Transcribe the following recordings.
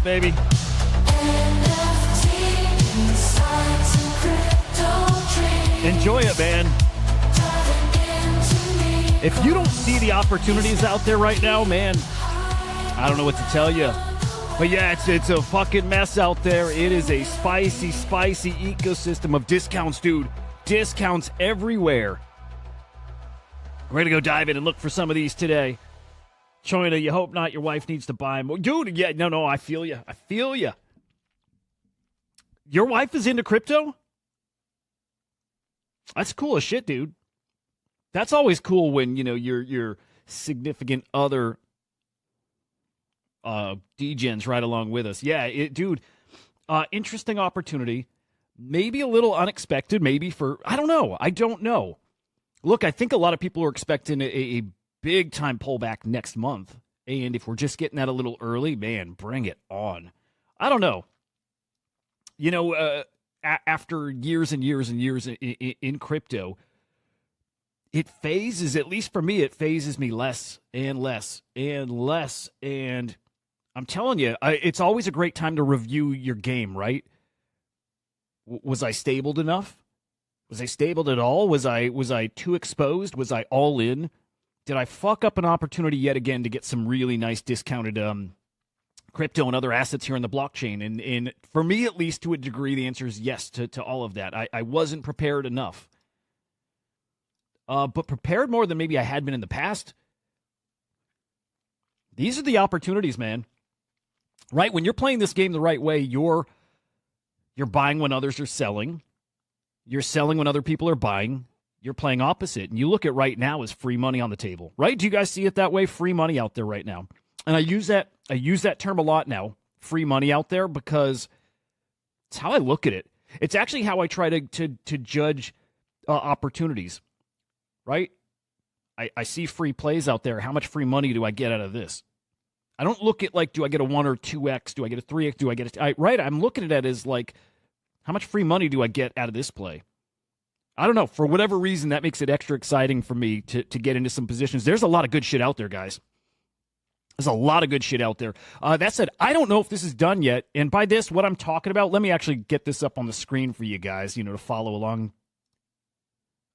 baby. Enjoy it, man. If you don't see the opportunities out there right now, man, I don't know what to tell you. But yeah, it's a fucking mess out there. It is a spicy, spicy ecosystem of discounts, dude. Discounts everywhere. We're going to go dive in and look for some of these today. China, you hope not. Your wife needs to buy them. Dude, yeah, no, I feel you. I feel you. Your wife is into crypto? That's cool as shit, dude. That's always cool when, you know, your significant other degens right along with us. Yeah, dude, interesting opportunity. Maybe a little unexpected, maybe for, I don't know. Look, I think a lot of people are expecting a big-time pullback next month. And if we're just getting that a little early, man, bring it on. I don't know. You know, after years and years and years in crypto, it phases, at least for me, it phases me less and less and less. And I'm telling you, it's always a great time to review your game, right? Was I stable enough? Was I stable at all? Was I too exposed? Was I all in? Did I fuck up an opportunity yet again to get some really nice discounted crypto and other assets here in the blockchain? And for me, at least to a degree, the answer is yes to all of that. I wasn't prepared enough. But prepared more than maybe I had been in the past. These are the opportunities, man. Right? When you're playing this game the right way, you're buying when others are selling. You're selling when other people are buying. You're playing opposite. And you look at right now as free money on the table. Right? Do you guys see it that way? Free money out there right now. And I use that term a lot now, free money out there, because it's how I look at it. It's actually how I try to judge opportunities. Right? I see free plays out there. How much free money do I get out of this? I don't look at like, do I get a 1 or 2x? Do I get a 3x? Do I get a... right? I'm looking at it as like, how much free money do I get out of this play? I don't know. For whatever reason, that makes it extra exciting for me to get into some positions. There's a lot of good shit out there, guys. There's a lot of good shit out there. That said, I don't know if this is done yet. And by this, what I'm talking about, let me actually get this up on the screen for you guys, you know, to follow along.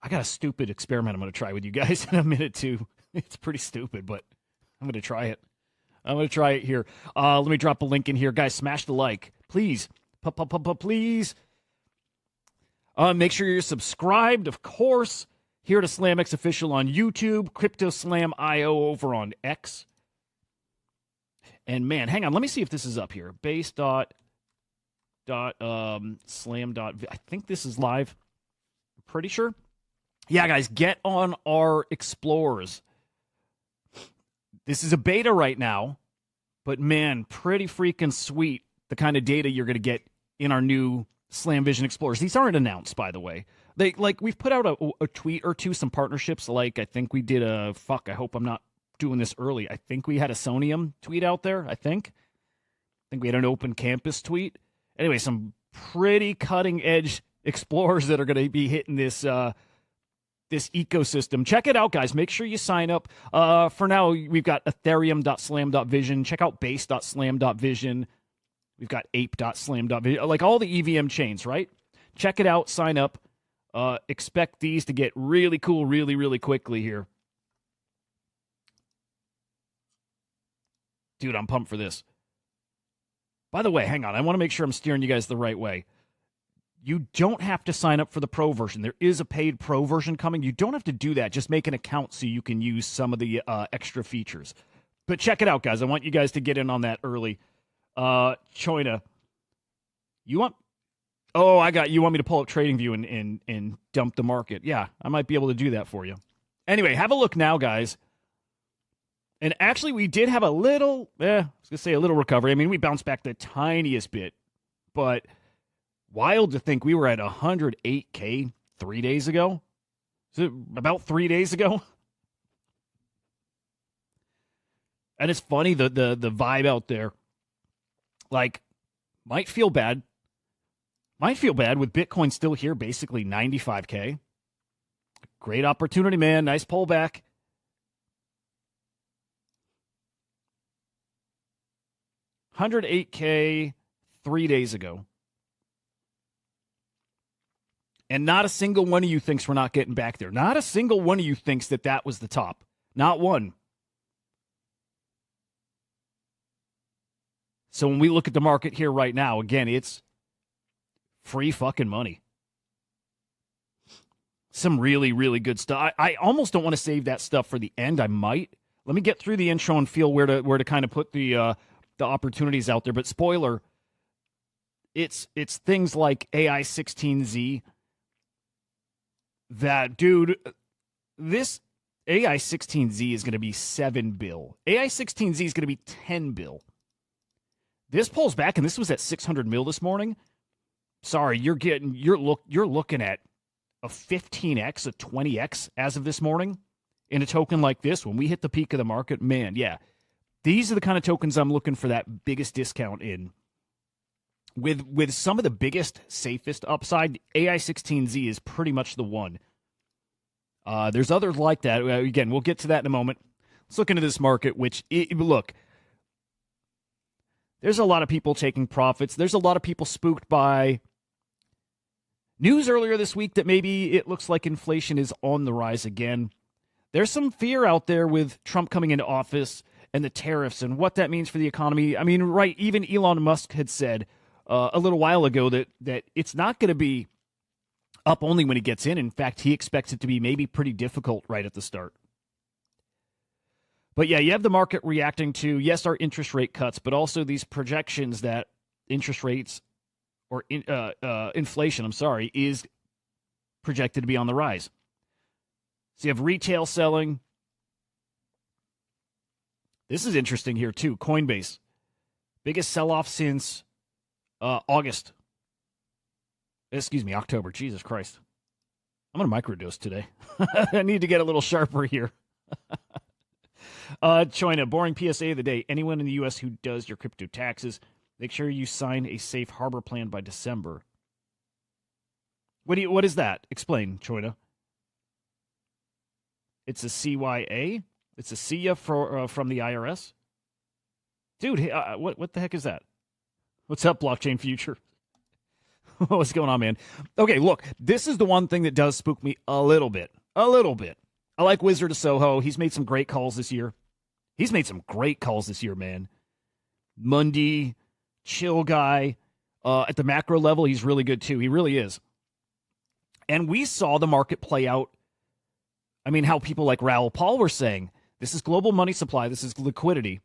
I got a stupid experiment I'm going to try with you guys in a minute, too. It's pretty stupid, but I'm going to try it. I'm going to try it here. Let me drop a link in here. Guys, smash the like. Please. Please. Make sure you're subscribed, of course, here to SlamX Official on YouTube, CryptoSlam.io over on X. And, man, hang on. Let me see if this is up here. Base.slam. I think this is live. I'm pretty sure. Yeah, guys, get on our Explorers. This is a beta right now, but, man, pretty freaking sweet, the kind of data you're going to get in our new SlamVision Explorers. These aren't announced, by the way. We've put out a tweet or two, some partnerships. Like, I think we did I hope I'm not doing this early. I think we had a Sonium tweet out there, I think we had an Open Campus tweet. Anyway, some pretty cutting-edge Explorers that are going to be hitting this this ecosystem. Check it out, guys. Make sure you sign up. For now, we've got ethereum.slam.vision. Check out base.slam.vision. We've got ape.slam.vision. Like all the EVM chains, right? Check it out. Sign up. Expect these to get really cool really, really quickly here. Dude, I'm pumped for this. By the way, hang on. I want to make sure I'm steering you guys the right way. You don't have to sign up for the pro version. There is a paid pro version coming. You don't have to do that. Just make an account so you can use some of the extra features. But check it out, guys. I want you guys to get in on that early. China, you want... Oh, you want me to pull up TradingView and dump the market. Yeah, I might be able to do that for you. Anyway, have a look now, guys. And actually, we did have a little... I was going to say a little recovery. I mean, we bounced back the tiniest bit. But... wild to think we were at 108K 3 days ago. Is it about 3 days ago? And it's funny, the vibe out there, like, might feel bad. Might feel bad with Bitcoin still here, basically 95K. Great opportunity, man. Nice pullback. 108K 3 days ago. And not a single one of you thinks we're not getting back there. Not a single one of you thinks that that was the top. Not one. So when we look at the market here right now, again, it's free fucking money. Some really, really good stuff. I almost don't want to save that stuff for the end. I might. Let me get through the intro and feel where to kind of put the opportunities out there. But spoiler, it's things like AI16Z. That, dude, this AI16Z is going to be $7 billion. AI16Z is going to be $10 billion. This pulls back, and this was at 600 mil this morning. Sorry, you're looking at a 15x, a 20x as of this morning in a token like this. When we hit the peak of the market, man, yeah, these are the kind of tokens I'm looking for that biggest discount in. With some of the biggest, safest upside, AI16Z is pretty much the one. There's others like that. Again, we'll get to that in a moment. Let's look into this market, look, there's a lot of people taking profits. There's a lot of people spooked by news earlier this week that maybe it looks like inflation is on the rise again. There's some fear out there with Trump coming into office and the tariffs and what that means for the economy. I mean, right, even Elon Musk had said a little while ago that it's not going to be up only when he gets in. In fact, he expects it to be maybe pretty difficult right at the start. But yeah, you have the market reacting to, yes, our interest rate cuts, but also these projections that interest rates or inflation, is projected to be on the rise. So you have retail selling. This is interesting here too. Coinbase, biggest sell-off since October. Jesus Christ. I'm going to microdose today. I need to get a little sharper here. China, boring PSA of the day. Anyone in the U.S. who does your crypto taxes, make sure you sign a safe harbor plan by December. What is that? Explain, China. It's a CYA? It's a CIA from the IRS? Dude, what the heck is that? What's up, Blockchain Future? What's going on, man? Okay, look, this is the one thing that does spook me a little bit. A little bit. I like Wizard of Soho. He's made some great calls this year. Man. Mundy, chill guy. At the macro level, he's really good too. He really is. And we saw the market play out. I mean, how people like Raoul Pal were saying, this is global money supply, this is liquidity.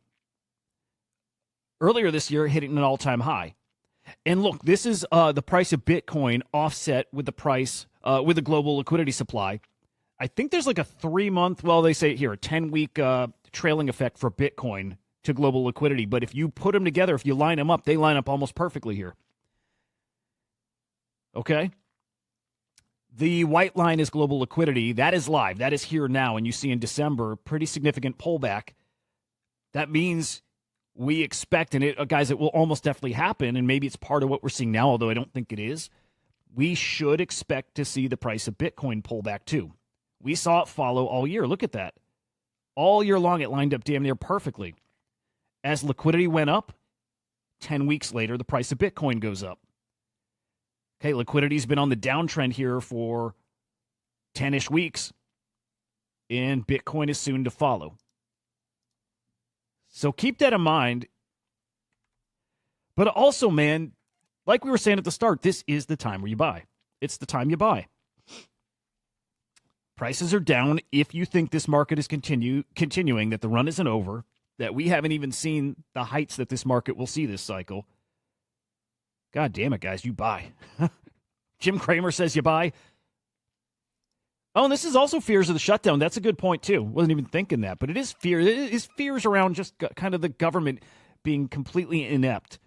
Earlier this year, hitting an all-time high. And look, this is the price of Bitcoin offset with the price, with the global liquidity supply. I think there's like a 3-month, well, they say here, a 10-week trailing effect for Bitcoin to global liquidity. But if you put them together, if you line them up, they line up almost perfectly here. Okay? The white line is global liquidity. That is live. That is here now. And you see in December, pretty significant pullback. That means we expect, and guys, it will almost definitely happen, and maybe it's part of what we're seeing now, although I don't think it is. We should expect to see the price of Bitcoin pull back too. We saw it follow all year. Look at that. All year long, it lined up damn near perfectly. As liquidity went up, 10 weeks later, the price of Bitcoin goes up. Okay, liquidity's been on the downtrend here for 10-ish weeks, and Bitcoin is soon to follow. So keep that in mind. But also, man, like we were saying at the start, this is the time where you buy. It's the time you buy. Prices are down. If you think this market is continuing, that the run isn't over, that we haven't even seen the heights that this market will see this cycle, God damn it, guys, you buy. Jim Cramer says you buy. Oh, and this is also fears of the shutdown. That's a good point, too. Wasn't even thinking that. But it is fear. It is fears around just kind of the government being completely inept.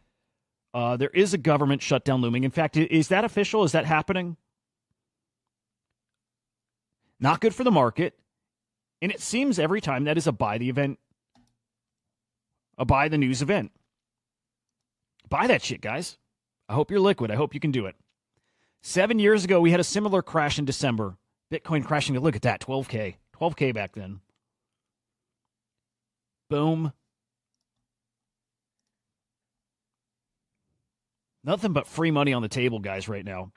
There is a government shutdown looming. In fact, is that official? Is that happening? Not good for the market. And it seems every time that is a buy the event. A buy the news event. Buy that shit, guys. I hope you're liquid. I hope you can do it. 7 years ago, we had a similar crash in December. Bitcoin crashing. Look at that, 12K. 12K back then. Boom. Nothing but free money on the table, guys, right now.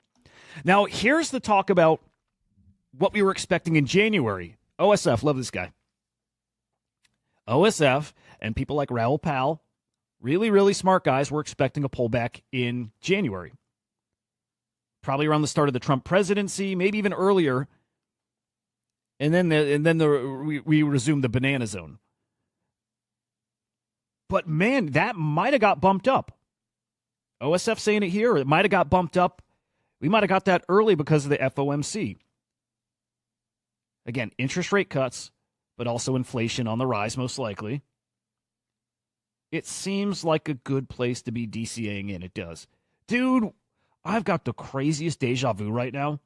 Now, here's the talk about what we were expecting in January. OSF, love this guy. OSF and people like Raoul Pal, really, really smart guys, were expecting a pullback in January. Probably around the start of the Trump presidency, maybe even earlier. And then we resumed the banana zone. But man, that might have got bumped up. OSF saying it here, it might have got bumped up. We might have got that early because of the FOMC. Again, interest rate cuts, but also inflation on the rise, most likely. It seems like a good place to be DCAing in. It does. Dude, I've got the craziest deja vu right now.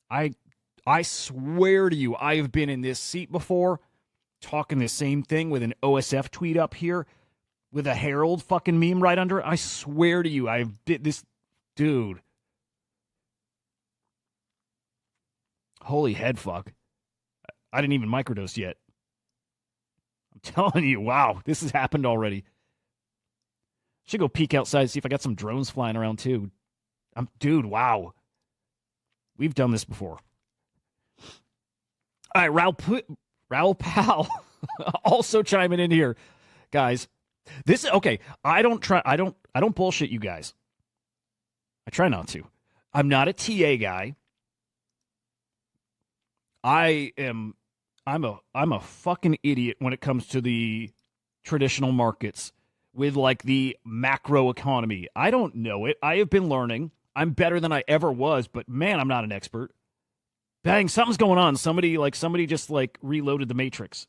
I swear to you, I have been in this seat before, talking the same thing with an OSF tweet up here, with a Herald fucking meme right under it. I swear to you, I've did this, dude. Holy head fuck. I didn't even microdose yet. I'm telling you, wow, this has happened already. Should go peek outside, see if I got some drones flying around too. Dude, wow. We've done this before. All right, Raoul Pal also chiming in here. Guys, this okay, I don't bullshit you guys. I try not to. I'm not a TA guy. I'm a fucking idiot when it comes to the traditional markets with like the macro economy. I don't know it. I have been learning. I'm better than I ever was, but man, I'm not an expert. Bang, something's going on. Somebody just reloaded the Matrix.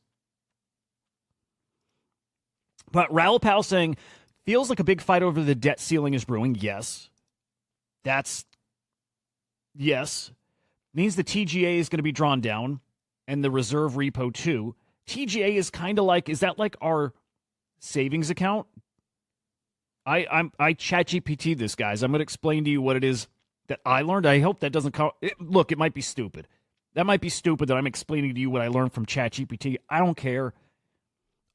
But Raoul Pal saying, feels like a big fight over the debt ceiling is brewing. Yes. Yes. Means the TGA is going to be drawn down and the reserve repo too. TGA is kind of like, is that like our savings account? I ChatGPT this, guys. I'm going to explain to you what it is that I learned. I hope that doesn't come. Look, it might be stupid. That might be stupid that I'm explaining to you what I learned from ChatGPT. I don't care.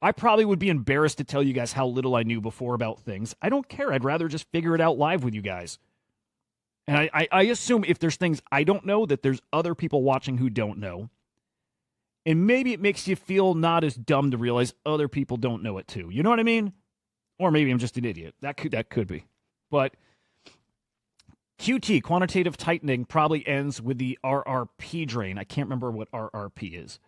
I probably would be embarrassed to tell you guys how little I knew before about things. I don't care. I'd rather just figure it out live with you guys. And I assume if there's things I don't know, that there's other people watching who don't know. And maybe it makes you feel not as dumb to realize other people don't know it too. You know what I mean? Or maybe I'm just an idiot. That could be. But QT, quantitative tightening, probably ends with the RRP drain. I can't remember what RRP is.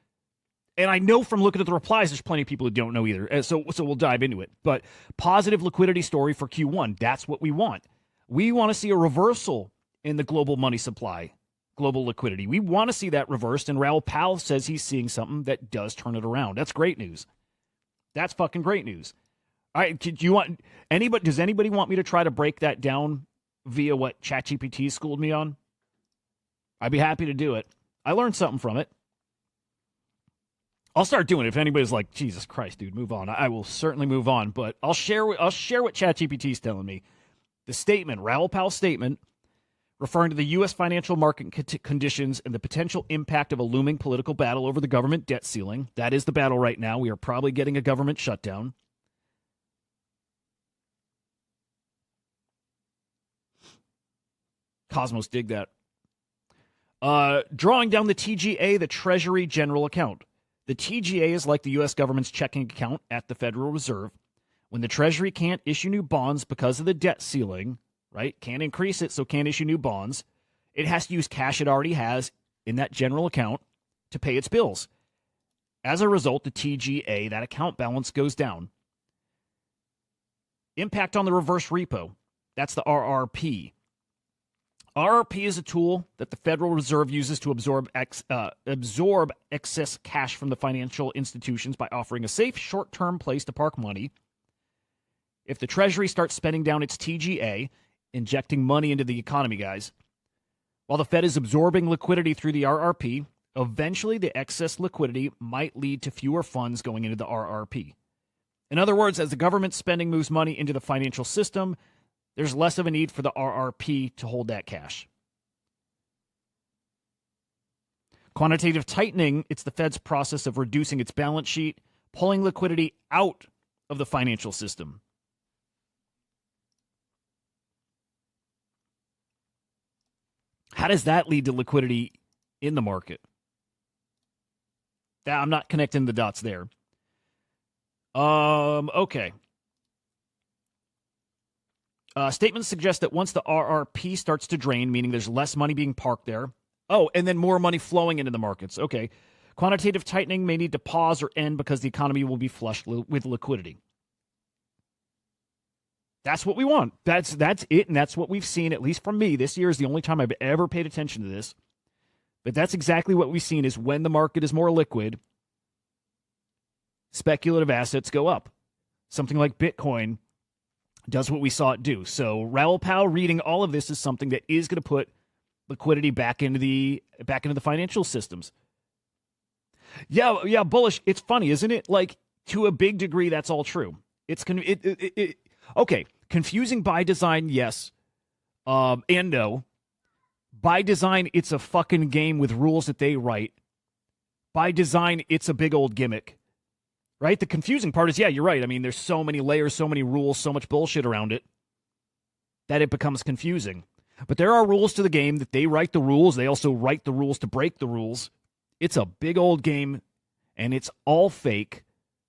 And I know from looking at the replies, there's plenty of people who don't know either. So we'll dive into it. But positive liquidity story for Q1. That's what we want. We want to see a reversal in the global money supply, global liquidity. We want to see that reversed. And Raoul Pal says he's seeing something that does turn it around. That's great news. That's fucking great news. All right, does anybody want me to try to break that down via what ChatGPT schooled me on? I'd be happy to do it. I learned something from it. I'll start doing it. If anybody's like, Jesus Christ, dude, move on. I will certainly move on, but I'll share what ChatGPT is telling me. The statement, Raoul Pal's statement, referring to the U.S. financial market conditions and the potential impact of a looming political battle over the government debt ceiling. That is the battle right now. We are probably getting a government shutdown. Cosmos, dig that. Drawing down the TGA, the Treasury General Account. The TGA is like the U.S. government's checking account at the Federal Reserve. When the Treasury can't issue new bonds because of the debt ceiling, right? Can't increase it, so can't issue new bonds. It has to use cash it already has in that general account to pay its bills. As a result, the TGA, that account balance, goes down. Impact on the reverse repo. That's the RRP. RRP is a tool that the Federal Reserve uses to absorb excess cash from the financial institutions by offering a safe, short-term place to park money. If the Treasury starts spending down its TGA, injecting money into the economy, guys, while the Fed is absorbing liquidity through the RRP, eventually the excess liquidity might lead to fewer funds going into the RRP. In other words, as the government spending moves money into the financial system, there's less of a need for the RRP to hold that cash. Quantitative tightening, it's the Fed's process of reducing its balance sheet, pulling liquidity out of the financial system. How does that lead to liquidity in the market? I'm not connecting the dots there. Okay. Statements suggest that once the RRP starts to drain, meaning there's less money being parked there. Oh, and then more money flowing into the markets. Okay. Quantitative tightening may need to pause or end because the economy will be flushed with liquidity. That's what we want. That's it, and that's what we've seen, at least from me. This year is the only time I've ever paid attention to this. But that's exactly what we've seen is when the market is more liquid, speculative assets go up. Something like Bitcoin does what we saw it do. So Raoul Pal reading all of this is something that is going to put liquidity back into the financial systems. Yeah, bullish. It's funny, isn't it? Like, to a big degree, that's all true. It's okay. Confusing by design, yes, and no. By design, it's a fucking game with rules that they write. By design, it's a big old gimmick. Right? The confusing part is, yeah, you're right. I mean, there's so many layers, so many rules, so much bullshit around it that it becomes confusing. But there are rules to the game that they write the rules. They also write the rules to break the rules. It's a big old game, and it's all fake.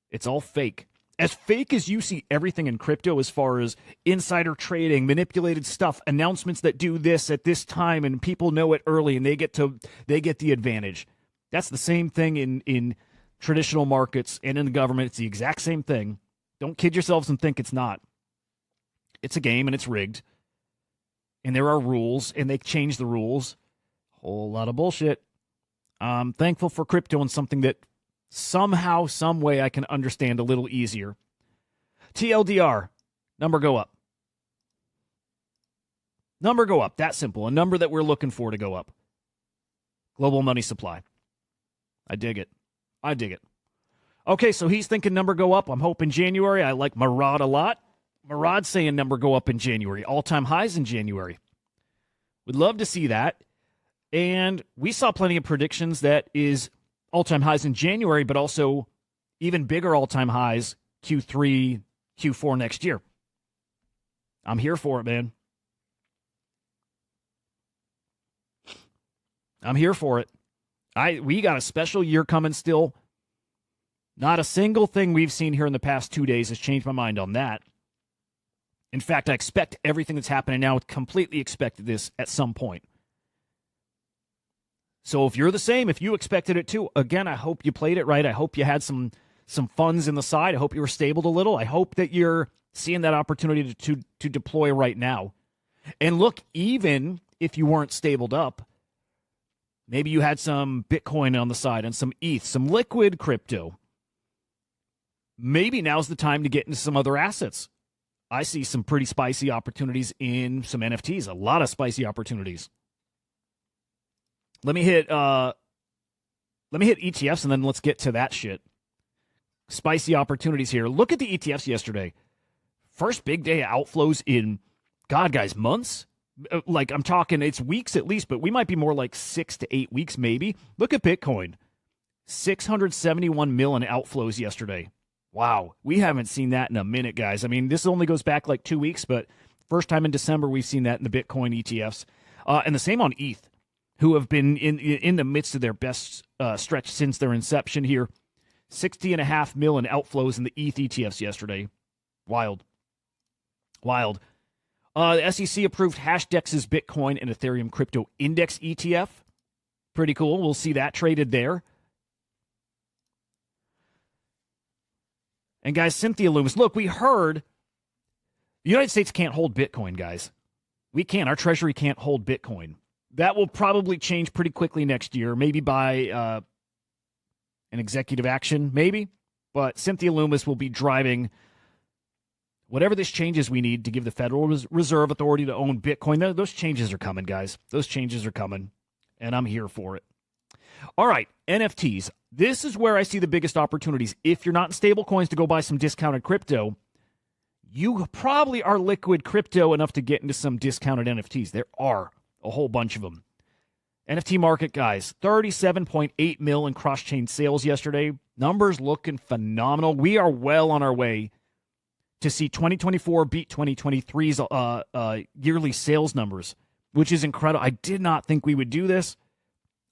It's all fake. As fake as you see everything in crypto as far as insider trading, manipulated stuff, announcements that do this at this time, and people know it early, and they get the advantage. That's the same thing in traditional markets and in the government. It's the exact same thing. Don't kid yourselves and think it's not. It's a game, and it's rigged. And there are rules, and they change the rules. Whole lot of bullshit. I'm thankful for crypto and something that somehow, some way I can understand a little easier. TLDR, number go up. Number go up, that simple. A number that we're looking for to go up. Global money supply. I dig it. Okay, so he's thinking number go up. I'm hoping January. I like Murad a lot. Murad's saying number go up in January. All-time highs in January. We'd love to see that. And we saw plenty of predictions that is all-time highs in January, but also even bigger all-time highs Q3, Q4 next year. I'm here for it, man. I'm here for it. We got a special year coming still. Not a single thing we've seen here in the past 2 days has changed my mind on that. In fact, I expect everything that's happening now, completely expected this at some point. So if you're the same, if you expected it too, again, I hope you played it right. I hope you had some funds in the side. I hope you were stabled a little. I hope that you're seeing that opportunity to deploy right now. And look, even if you weren't stabled up, maybe you had some Bitcoin on the side and some ETH, some liquid crypto. Maybe now's the time to get into some other assets. I see some pretty spicy opportunities in some NFTs, a lot of spicy opportunities. Let me hit ETFs and then let's get to that shit. Spicy opportunities here. Look at the ETFs yesterday. First big day of outflows in, God, guys, months? Like, I'm talking, it's weeks at least, but we might be more like 6 to 8 weeks maybe. Look at Bitcoin. 671 million outflows yesterday. Wow. We haven't seen that in a minute, guys. I mean, this only goes back like 2 weeks, but first time in December we've seen that in the Bitcoin ETFs. And the same on ETH, who have been in the midst of their best stretch since their inception here. 60.5 million outflows in the ETH ETFs yesterday. Wild. The SEC approved Hashdex's Bitcoin and Ethereum crypto index ETF. Pretty cool. We'll see that traded there. And guys, Cynthia Loomis. Look, we heard the United States can't hold Bitcoin, guys. We can't. Our Treasury can't hold Bitcoin. That will probably change pretty quickly next year, maybe by an executive action, maybe. But Cynthia Loomis will be driving whatever this changes we need to give the Federal Reserve authority to own Bitcoin. Those changes are coming, guys. Those changes are coming, and I'm here for it. All right, NFTs. This is where I see the biggest opportunities. If you're not in stable coins to go buy some discounted crypto, you probably are liquid crypto enough to get into some discounted NFTs. There are a whole bunch of them. NFT market, guys, 37.8 mil in cross-chain sales yesterday. Numbers looking phenomenal. We are well on our way to see 2024 beat 2023's yearly sales numbers. which is incredible. I did not think we would do this.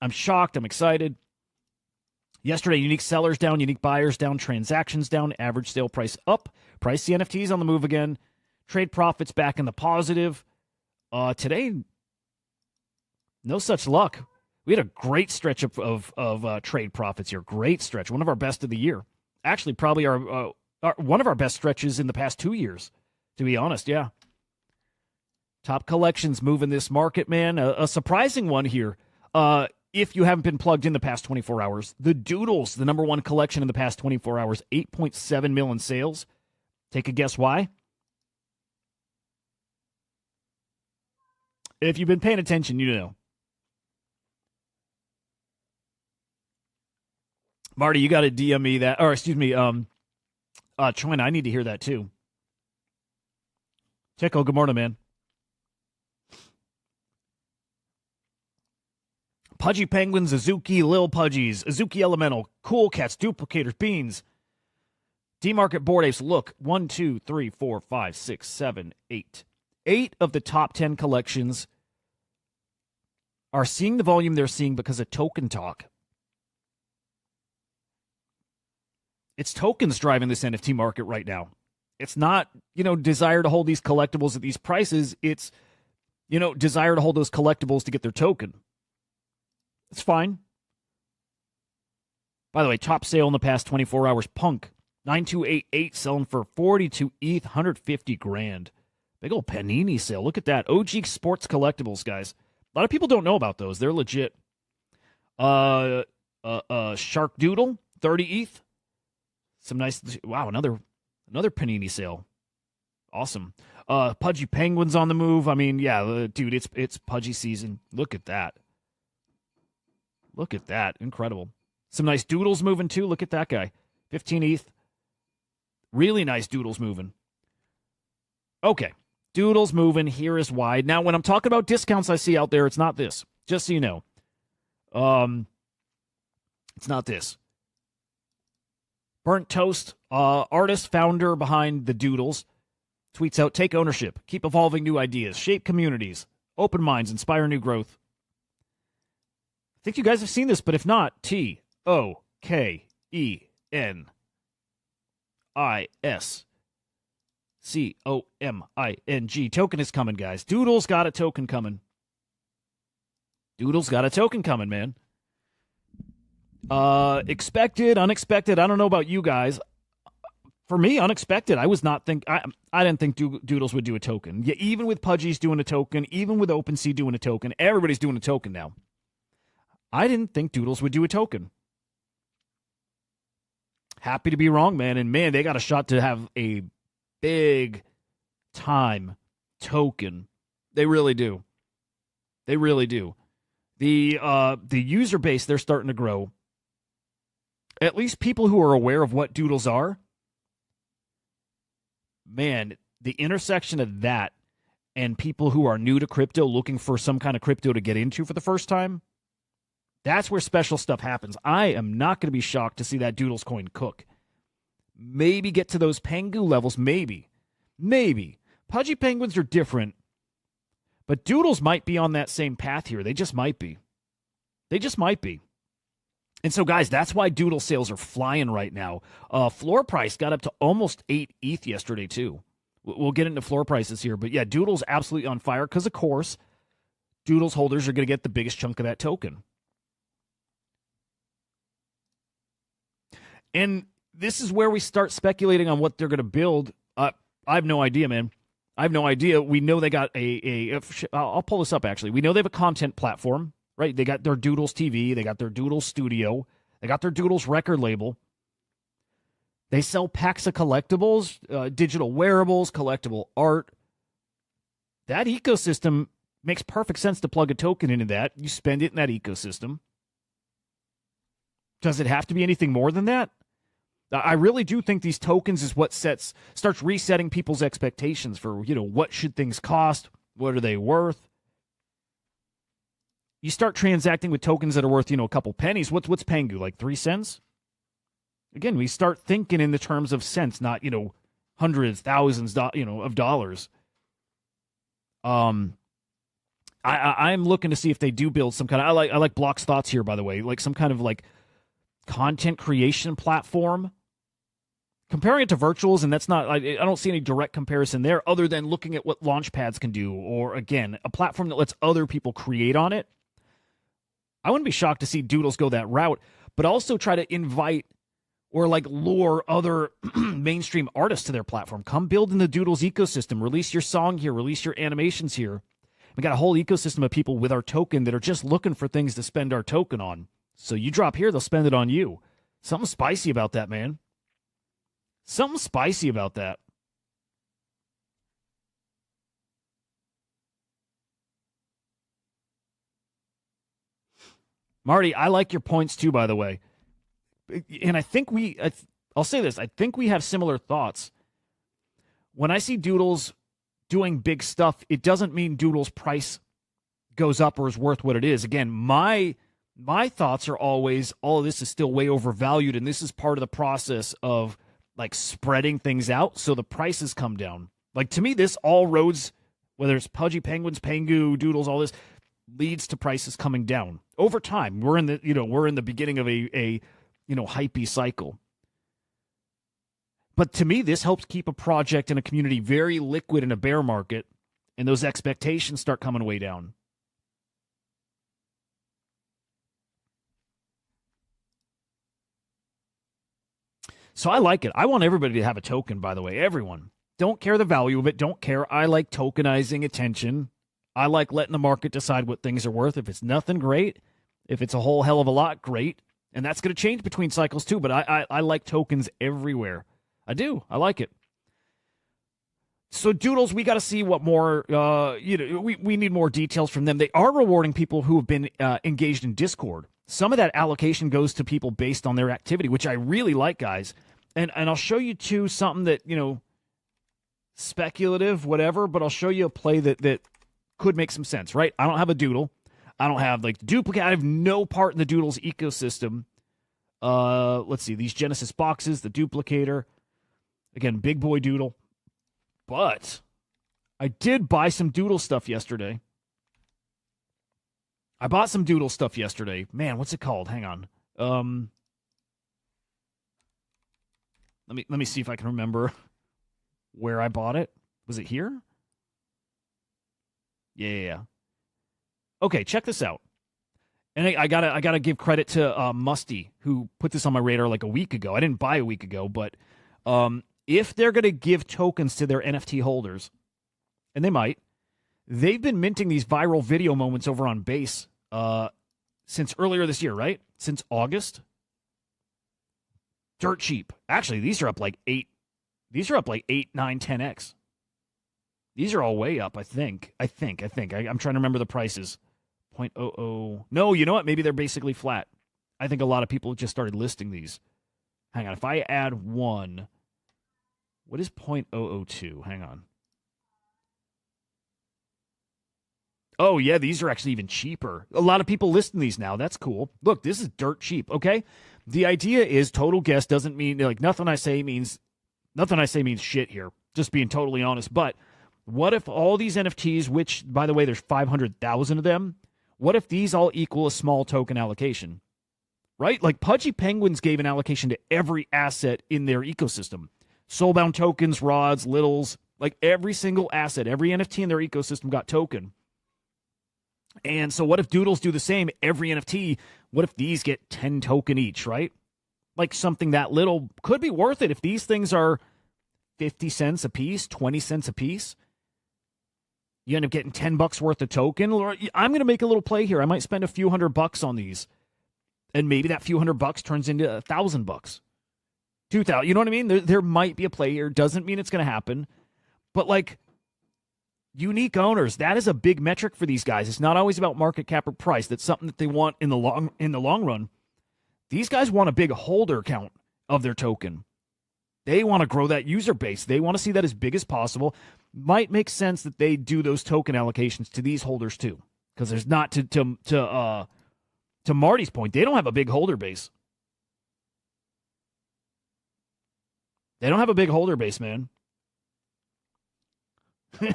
I'm shocked. I'm excited. Yesterday, unique sellers down, unique buyers down, transactions down, average sale price up. Price the NFTs on the move again. Trade profits back in the positive. Today, no such luck. We had a great stretch of trade profits here. Great stretch. One of our best of the year. Actually, probably our one of our best stretches in the past 2 years, to be honest. Yeah. Top collections moving this market, man. A surprising one here. If you haven't been plugged in the past 24 hours, the Doodles, the number one collection in the past 24 hours, 8.7 mil in sales. Take a guess why? If you've been paying attention, you know. Marty, you got to DM me that, or excuse me, China, I need to hear that too. Tickle, good morning, man. Pudgy Penguins, Azuki, Lil Pudgies, Azuki Elemental, Cool Cats, Duplicators, Beans, D-Market Board Apes. Look, 1, 2, 3, 4, 5, 6, 7, 8. 8 of the top 10 collections are seeing the volume they're seeing because of token talk. It's tokens driving this NFT market right now. It's not, desire to hold these collectibles at these prices. It's, desire to hold those collectibles to get their token. It's fine. By the way, top sale in the past 24 hours, Punk, 9288 selling for 42 ETH, 150 grand. Big old Panini sale. Look at that. OG Sports Collectibles, guys. A lot of people don't know about those. They're legit. Shark Doodle, 30 ETH. Some nice, wow, another Panini sale. Awesome. Pudgy Penguins on the move. I mean, yeah, dude, it's Pudgy season. Look at that. Look at that. Incredible. Some nice Doodles moving too. Look at that guy. 15 ETH. Really nice Doodles moving. Okay. Doodles moving. Here is why. Now, when I'm talking about discounts I see out there, it's not this. Just so you know. It's not this. Burnt Toast, artist, founder behind the Doodles, tweets out, take ownership, keep evolving new ideas, shape communities, open minds, inspire new growth. I think you guys have seen this, but if not, TOKENISCOMING. Token is coming, guys. Doodles got a token coming. Doodles got a token coming, man. Expected, unexpected. I don't know about you guys. For me, unexpected. I didn't think Doodles would do a token. Yeah, even with Pudgy's doing a token, even with OpenSea doing a token, everybody's doing a token now. I didn't think Doodles would do a token. Happy to be wrong, man. And man, they got a shot to have a big time token. They really do. They really do. The user base, they're starting to grow. At least people who are aware of what Doodles are. Man, the intersection of that and people who are new to crypto looking for some kind of crypto to get into for the first time, that's where special stuff happens. I am not going to be shocked to see that Doodles coin cook. Maybe get to those Pengu levels, maybe. Pudgy Penguins are different, but Doodles might be on that same path here. They just might be. And so, guys, that's why Doodle sales are flying right now. Floor price got up to almost 8 ETH yesterday, too. We'll get into floor prices here. But, yeah, Doodle's absolutely on fire because, of course, Doodles holders are going to get the biggest chunk of that token. And this is where we start speculating on what they're going to build. I have no idea, man. I have no idea. We know they got I'll pull this up, actually. We know they have a content platform. Right, they got their Doodles TV, they got their Doodles studio, they got their Doodles record label. They sell packs of collectibles, digital wearables, collectible art. That ecosystem makes perfect sense to plug a token into that. You spend it in that ecosystem. Does it have to be anything more than that? I really do think these tokens is what starts resetting people's expectations for, what should things cost? What are they worth? You start transacting with tokens that are worth, a couple pennies. What's Pengu, like 3 cents? Again, we start thinking in the terms of cents, not, hundreds, thousands, of dollars. I I'm looking to see if they do build some kind of. I like Block's thoughts here, by the way, like some kind of like content creation platform. Comparing it to virtuals, and that's not. I don't see any direct comparison there, other than looking at what launchpads can do, or again, a platform that lets other people create on it. I wouldn't be shocked to see Doodles go that route, but also try to invite or like lure other mainstream artists to their platform. Come build in the Doodles ecosystem. Release your song here. Release your animations here. We got a whole ecosystem of people with our token that are just looking for things to spend our token on. So you drop here, they'll spend it on you. Something spicy about that, man. Something spicy about that. Marty, I like your points too, by the way. And I think I'll say this, I think we have similar thoughts. When I see Doodles doing big stuff, it doesn't mean Doodles' price goes up or is worth what it is. Again, my thoughts are always, all of this is still way overvalued, and this is part of the process of like spreading things out so the prices come down. Like to me, this all roads, whether it's Pudgy, Penguins, Pengu, Doodles, all this leads to prices coming down over time. We're in the beginning of a hypey cycle. But to me, this helps keep a project and a community very liquid in a bear market, and those expectations start coming way down. So I like it. I want everybody to have a token, by the way. Everyone. Don't care the value of it. Don't care. I like tokenizing attention. I like letting the market decide what things are worth. If it's nothing, great. If it's a whole hell of a lot, great. And that's going to change between cycles too, but I like tokens everywhere. I do. I like it. So Doodles, we got to see what more, we need more details from them. They are rewarding people who have been engaged in Discord. Some of that allocation goes to people based on their activity, which I really like, guys. And I'll show you too something that, speculative, whatever, but I'll show you a play that could make some sense, right? I don't have a Doodle. I don't have like duplicate. I have no part in the Doodles ecosystem. Let's see, these Genesis boxes, the duplicator. Again, big boy Doodle. But I did buy some Doodle stuff yesterday. Man, what's it called? Hang on. Let me see if I can remember where I bought it. Was it here? Yeah. Okay, check this out. And I gotta give credit to Musty, who put this on my radar like a week ago. I didn't buy a week ago, but if they're gonna give tokens to their NFT holders, and they might, they've been minting these viral video moments over on Base since earlier this year, right? Since August. Dirt cheap. Actually, these are up like 8. These are up like 8, 9, 10x. These are all way up, I think. I'm trying to remember the prices. 0.00. No, you know what? Maybe they're basically flat. I think a lot of people just started listing these. Hang on. If I add 1, what is 0.002? Hang on. Oh, yeah, these are actually even cheaper. A lot of people listing these now. That's cool. Look, this is dirt cheap, okay? The idea is total guess doesn't mean, like, nothing I say means shit here. Just being totally honest. But what if all these NFTs, which, by the way, there's 500,000 of them, what if these all equal a small token allocation? Right? Like, Pudgy Penguins gave an allocation to every asset in their ecosystem. Soulbound tokens, rods, littles, like every single asset, every NFT in their ecosystem got token. And so what if Doodles do the same? Every NFT, what if these get 10 token each, right? Like something that little could be worth it if these things are 50 cents a piece, 20 cents a piece. You end up getting $10 worth of token. I'm going to make a little play here. I might spend a few $100 on these. And maybe that few $100 turns into $1,000. 2,000. You know what I mean? There might be a play here. Doesn't mean it's going to happen. But like, unique owners, that is a big metric for these guys. It's not always about market cap or price. That's something that they want in the long run. These guys want a big holder count of their token. They want to grow that user base. They want to see that as big as possible. Might make sense that they do those token allocations to these holders too, because there's not to Marty's point. They don't have a big holder base. They don't have a big holder base, man.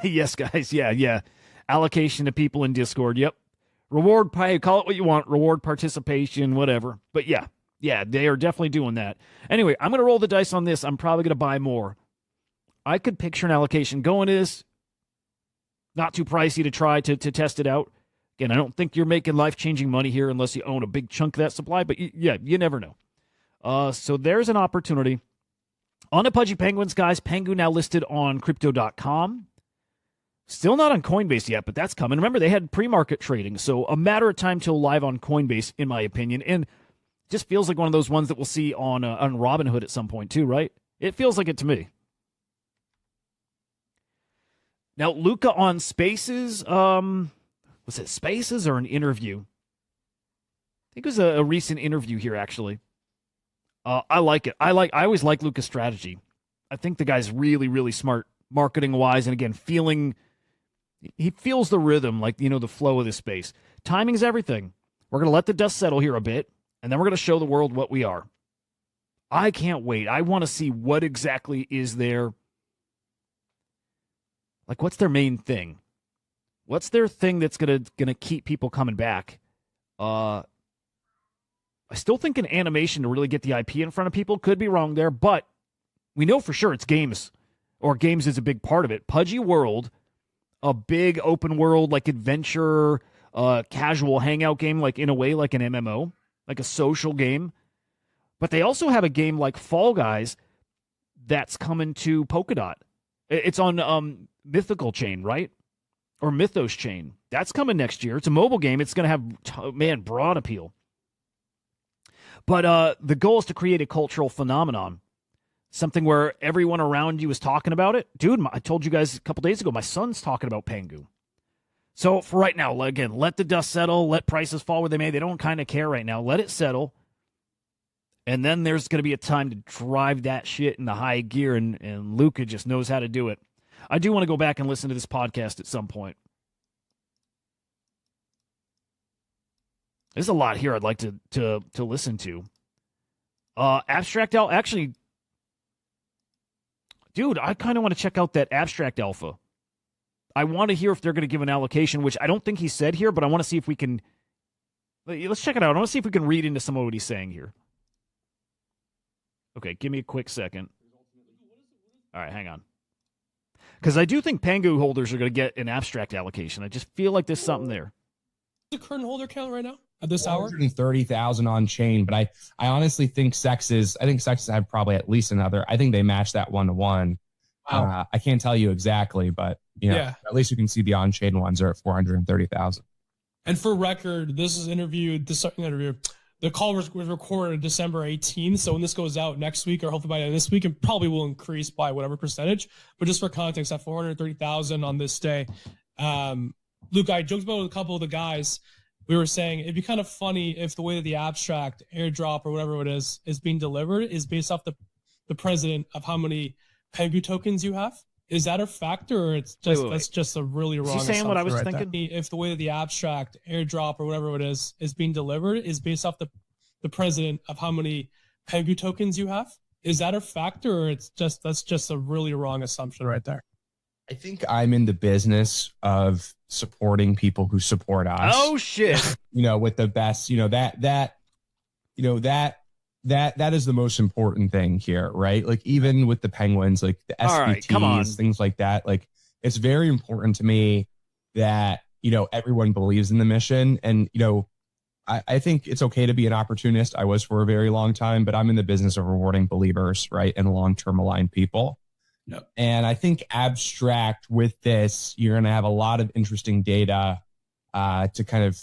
Yes, guys. Yeah. allocation to people in Discord. Yep. Reward pay, call it what you want, reward participation, whatever. But yeah, they are definitely doing that. Anyway, I'm going to roll the dice on this. I'm probably going to buy more. I could picture an allocation going to this. Not too pricey to try to test it out. Again, I don't think you're making life-changing money here unless you own a big chunk of that supply, but yeah, you never know. So there's an opportunity. On the Pudgy Penguins, guys, Pengu now listed on Crypto.com. Still not on Coinbase yet, but that's coming. Remember, they had pre-market trading, so a matter of time till live on Coinbase, in my opinion. And just feels like one of those ones that we'll see on Robinhood at some point too, right? It feels like it to me. Now, Luca on Spaces, was it Spaces or an interview? I think it was a recent interview here, actually. I like it. I always like Luca's strategy. I think the guy's really, really smart marketing-wise, and again, he feels the rhythm, like, the flow of this space. Timing's everything. We're going to let the dust settle here a bit, and then we're going to show the world what we are. I can't wait. I want to see what exactly is there. Like, what's their main thing? What's their thing that's gonna keep people coming back? I still think an animation to really get the IP in front of people. Could be wrong there, but we know for sure it's games, or games is a big part of it. Pudgy World, a big open world, like adventure, casual hangout game, like in a way like an MMO, like a social game. But they also have a game like Fall Guys that's coming to Polkadot. It's on Mythical Chain, right? Or Mythos Chain. That's coming next year. It's a mobile game. It's going to have, broad appeal. But the goal is to create a cultural phenomenon. Something where everyone around you is talking about it. Dude, I told you guys a couple days ago, my son's talking about Pengu. So for right now, again, let the dust settle. Let prices fall where they may. They don't kind of care right now. Let it settle. And then there's going to be a time to drive that shit into high gear, and Luca just knows how to do it. I do want to go back and listen to this podcast at some point. There's a lot here I'd like to listen to. Abstract Alpha, actually, dude, I kind of want to check out that Abstract Alpha. I want to hear if they're going to give an allocation, which I don't think he said here, but I want to see if we can. Let's check it out. I want to see if we can read into some of what he's saying here. Okay, give me a quick second. All right, hang on. Because I do think Pengu holders are going to get an abstract allocation. I just feel like there's something there. The current holder count right now at this hour? 130,000 on chain, but I honestly think Sexes have probably at least another. I think they match that 1-to-1. Wow. I can't tell you exactly, but at least you can see the on-chain ones are at 430,000. And for record, this interview. The call was recorded December 18th, so when this goes out next week, or hopefully by this week, it probably will increase by whatever percentage. But just for context, at 430,000 on this day, Luke, I joked about with a couple of the guys. We were saying it'd be kind of funny if the way that the abstract airdrop or whatever it is being delivered is based off the president of how many Pengu tokens you have. Is that a factor, or it's just that's just a really wrong? Is he saying what I was thinking? If the way that the abstract airdrop or whatever it is being delivered is based off the president of how many Pengu tokens you have, is that a factor, or it's just that's just a really wrong assumption right there? I think I'm in the business of supporting people who support us. Oh shit! With the best, that is the most important thing here, right? Like even with the Penguins, like the SVTs, things like that. Like it's very important to me that, everyone believes in the mission. And, I think it's okay to be an opportunist. I was for a very long time, but I'm in the business of rewarding believers, right? And long-term aligned people. Yep. And I think abstract with this, you're going to have a lot of interesting data to kind of,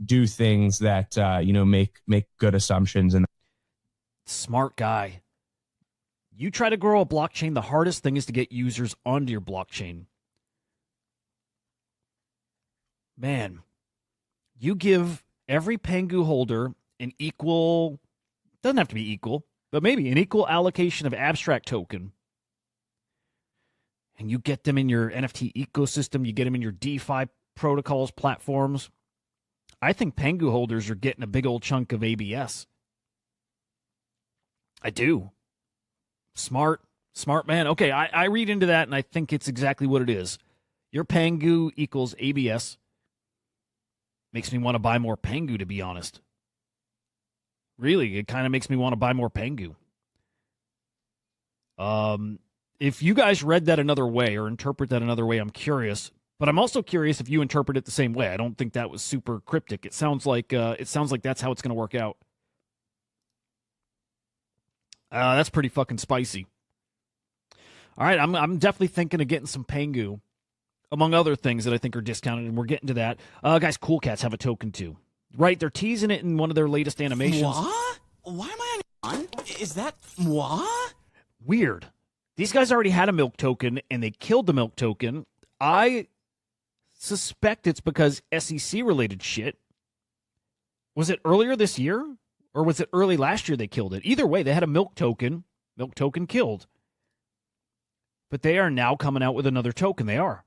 do things that, make good assumptions. And smart guy. You try to grow a blockchain, the hardest thing is to get users onto your blockchain. Man, you give every Pengu holder an equal, doesn't have to be equal, but maybe an equal allocation of abstract token. And you get them in your NFT ecosystem, you get them in your DeFi protocols, platforms. I think Pengu holders are getting a big old chunk of ABS. I do. Smart man. Okay, I read into that, and I think it's exactly what it is. Your Pangu equals ABS. Makes me want to buy more Pangu, to be honest. Really, it kind of makes me want to buy more Pangu. If you guys read that another way or interpret that another way, I'm curious. But I'm also curious if you interpret it the same way. I don't think that was super cryptic. It sounds like that's how it's going to work out. That's pretty fucking spicy. All right, I'm definitely thinking of getting some Pangu, among other things that I think are discounted, and we're getting to that. Guys, Cool Cats have a token too. Right, they're teasing it in one of their latest animations. What? Why am I on? Is that what? Weird. These guys already had a milk token, and they killed the milk token. I suspect it's because SEC-related shit. Was it earlier this year? Or was it early last year they killed it? Either way, they had a milk token killed. But they are now coming out with another token. They are.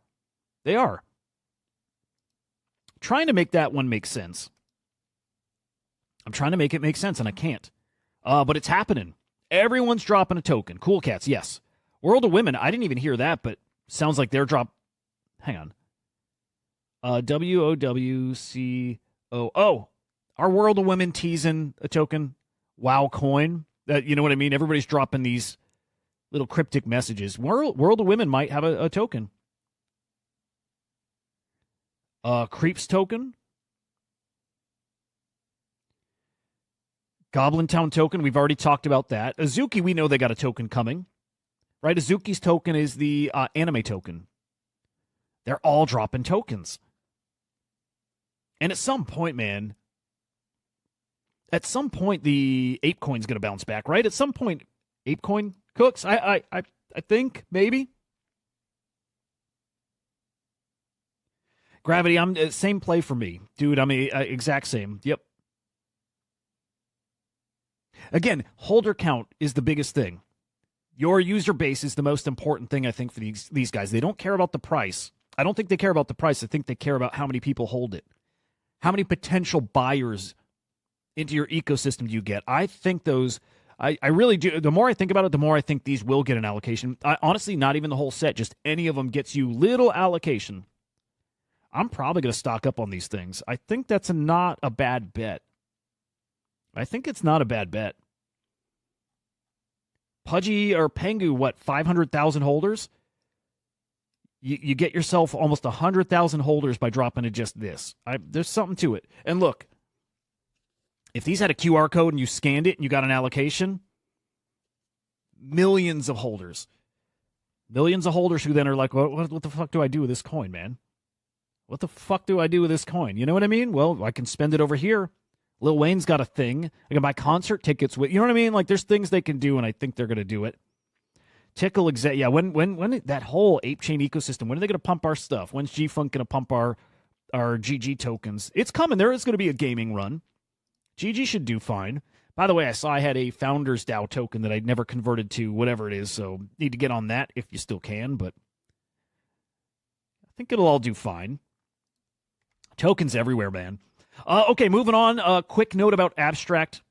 Trying to make that one make sense. I'm trying to make it make sense, and I can't. But it's happening. Everyone's dropping a token. Cool Cats, yes. World of Women, I didn't even hear that, but sounds like they're Hang on. WOWCO. Our World of Women teasing a token. Wow coin. You know what I mean? Everybody's dropping these little cryptic messages. World of Women might have a token. Creeps token. Goblin Town token, we've already talked about that. Azuki, we know they got a token coming. Right? Azuki's token is the anime token. They're all dropping tokens. And at some point, man, the ApeCoin's going to bounce back, right? At some point, ApeCoin cooks. I think, maybe. Gravity, I'm same play for me. Dude, I'm exact same. Yep. Again, holder count is the biggest thing. Your user base is the most important thing, I think, for these guys. They don't care about the price. I don't think they care about the price. I think they care about how many people hold it. How many potential buyers into your ecosystem do you get? I think those, I really do. The more I think about it, the more I think these will get an allocation. Honestly, not even the whole set. Just any of them gets you little allocation. I'm probably going to stock up on these things. I think that's not a bad bet. I think it's not a bad bet. Pudgy or Pangu, what, 500,000 holders? You get yourself almost 100,000 holders by dropping into just this. There's something to it. And look, if these had a QR code and you scanned it and you got an allocation, millions of holders. Millions of holders who then are like, what the fuck do I do with this coin, man? What the fuck do I do with this coin? You know what I mean? Well, I can spend it over here. Lil Wayne's got a thing. I can buy concert tickets with, you know what I mean? Like, there's things they can do, and I think they're going to do it. Tickle, yeah, when that whole ape chain ecosystem, when are they going to pump our stuff? When's G-Funk going to pump our GG tokens? It's coming. There is going to be a gaming run. GG should do fine. By the way, I saw I had a Founders DAO token that I'd never converted to whatever it is, so need to get on that if you still can, but I think it'll all do fine. Tokens everywhere, man. Okay, moving on. Quick note about Abstract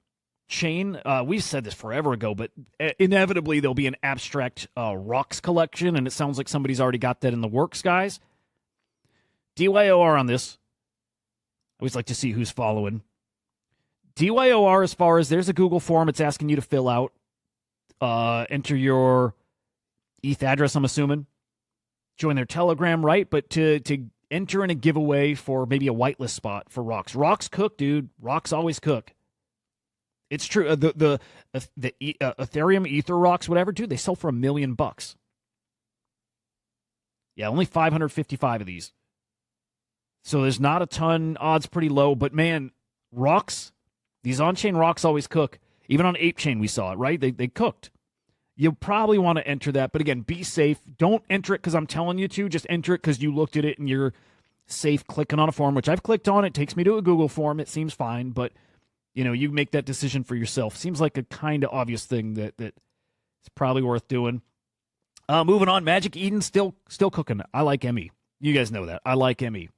Chain. We've said this forever ago, but inevitably there'll be an Abstract Rocks collection, and it sounds like somebody's already got that in the works, guys. DYOR on this. I always like to see who's following. DYOR, as far as there's a Google form it's asking you to fill out. Enter your ETH address, I'm assuming. Join their Telegram, right? But to enter in a giveaway for maybe a whitelist spot for Rocks. Rocks cook, dude. Rocks always cook. It's true. The Ethereum Ether Rocks, whatever, dude, they sell for $1 million. Yeah, only 555 of these. So there's not a ton. Odds pretty low. But, man, Rocks, these on-chain Rocks always cook. Even on Ape Chain we saw it, right? They cooked. You probably want to enter that. But, again, be safe. Don't enter it because I'm telling you to. Just enter it because you looked at it and you're safe clicking on a form, which I've clicked on. It takes me to a Google form. It seems fine. But, you know, you make that decision for yourself. Seems like a kind of obvious thing that it's probably worth doing. Moving on. Magic Eden still cooking. I like ME. You guys know that. I like ME.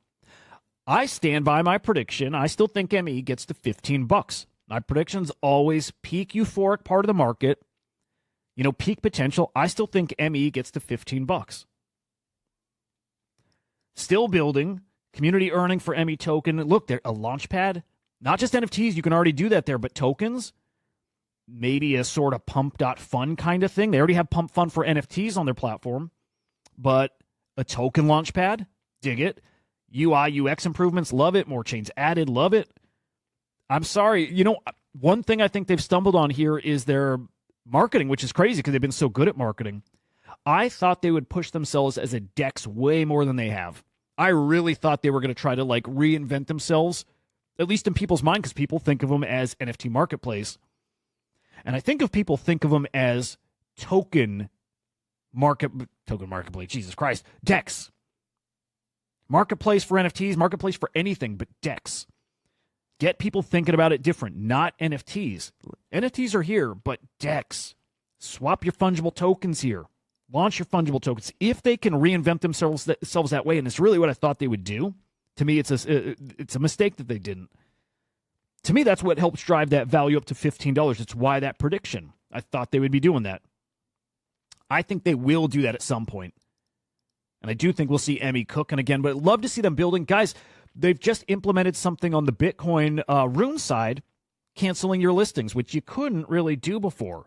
I stand by my prediction. I still think ME gets to $15. My prediction's always peak euphoric part of the market. You know, peak potential. I still think ME gets to $15. Still building. Community earning for Emmy token. Look, they're a launch pad. Not just NFTs. You can already do that there, but tokens. Maybe a sort of pump.fun kind of thing. They already have pump fun for NFTs on their platform. But a token launch pad. Dig it. UI, UX improvements. Love it. More chains added. Love it. I'm sorry. You know, one thing I think they've stumbled on here is their marketing, which is crazy because they've been so good at marketing. I thought they would push themselves as a DEX way more than they have. I really thought they were going to try to like reinvent themselves, at least in people's mind, because people think of them as NFT marketplace. And I think if people think of them as token marketplace, Jesus Christ, DEX. Marketplace for NFTs, marketplace for anything but DEX. Get people thinking about it different, not NFTs. NFTs are here, but DEX. Swap your fungible tokens here. Launch your fungible tokens. If they can reinvent themselves that way, and it's really what I thought they would do, to me, it's a mistake that they didn't. To me, that's what helps drive that value up to $15. It's why that prediction. I thought they would be doing that. I think they will do that at some point. And I do think we'll see Emmy cooking again, but I'd love to see them building. Guys, they've just implemented something on the Bitcoin Rune side, canceling your listings, which you couldn't really do before.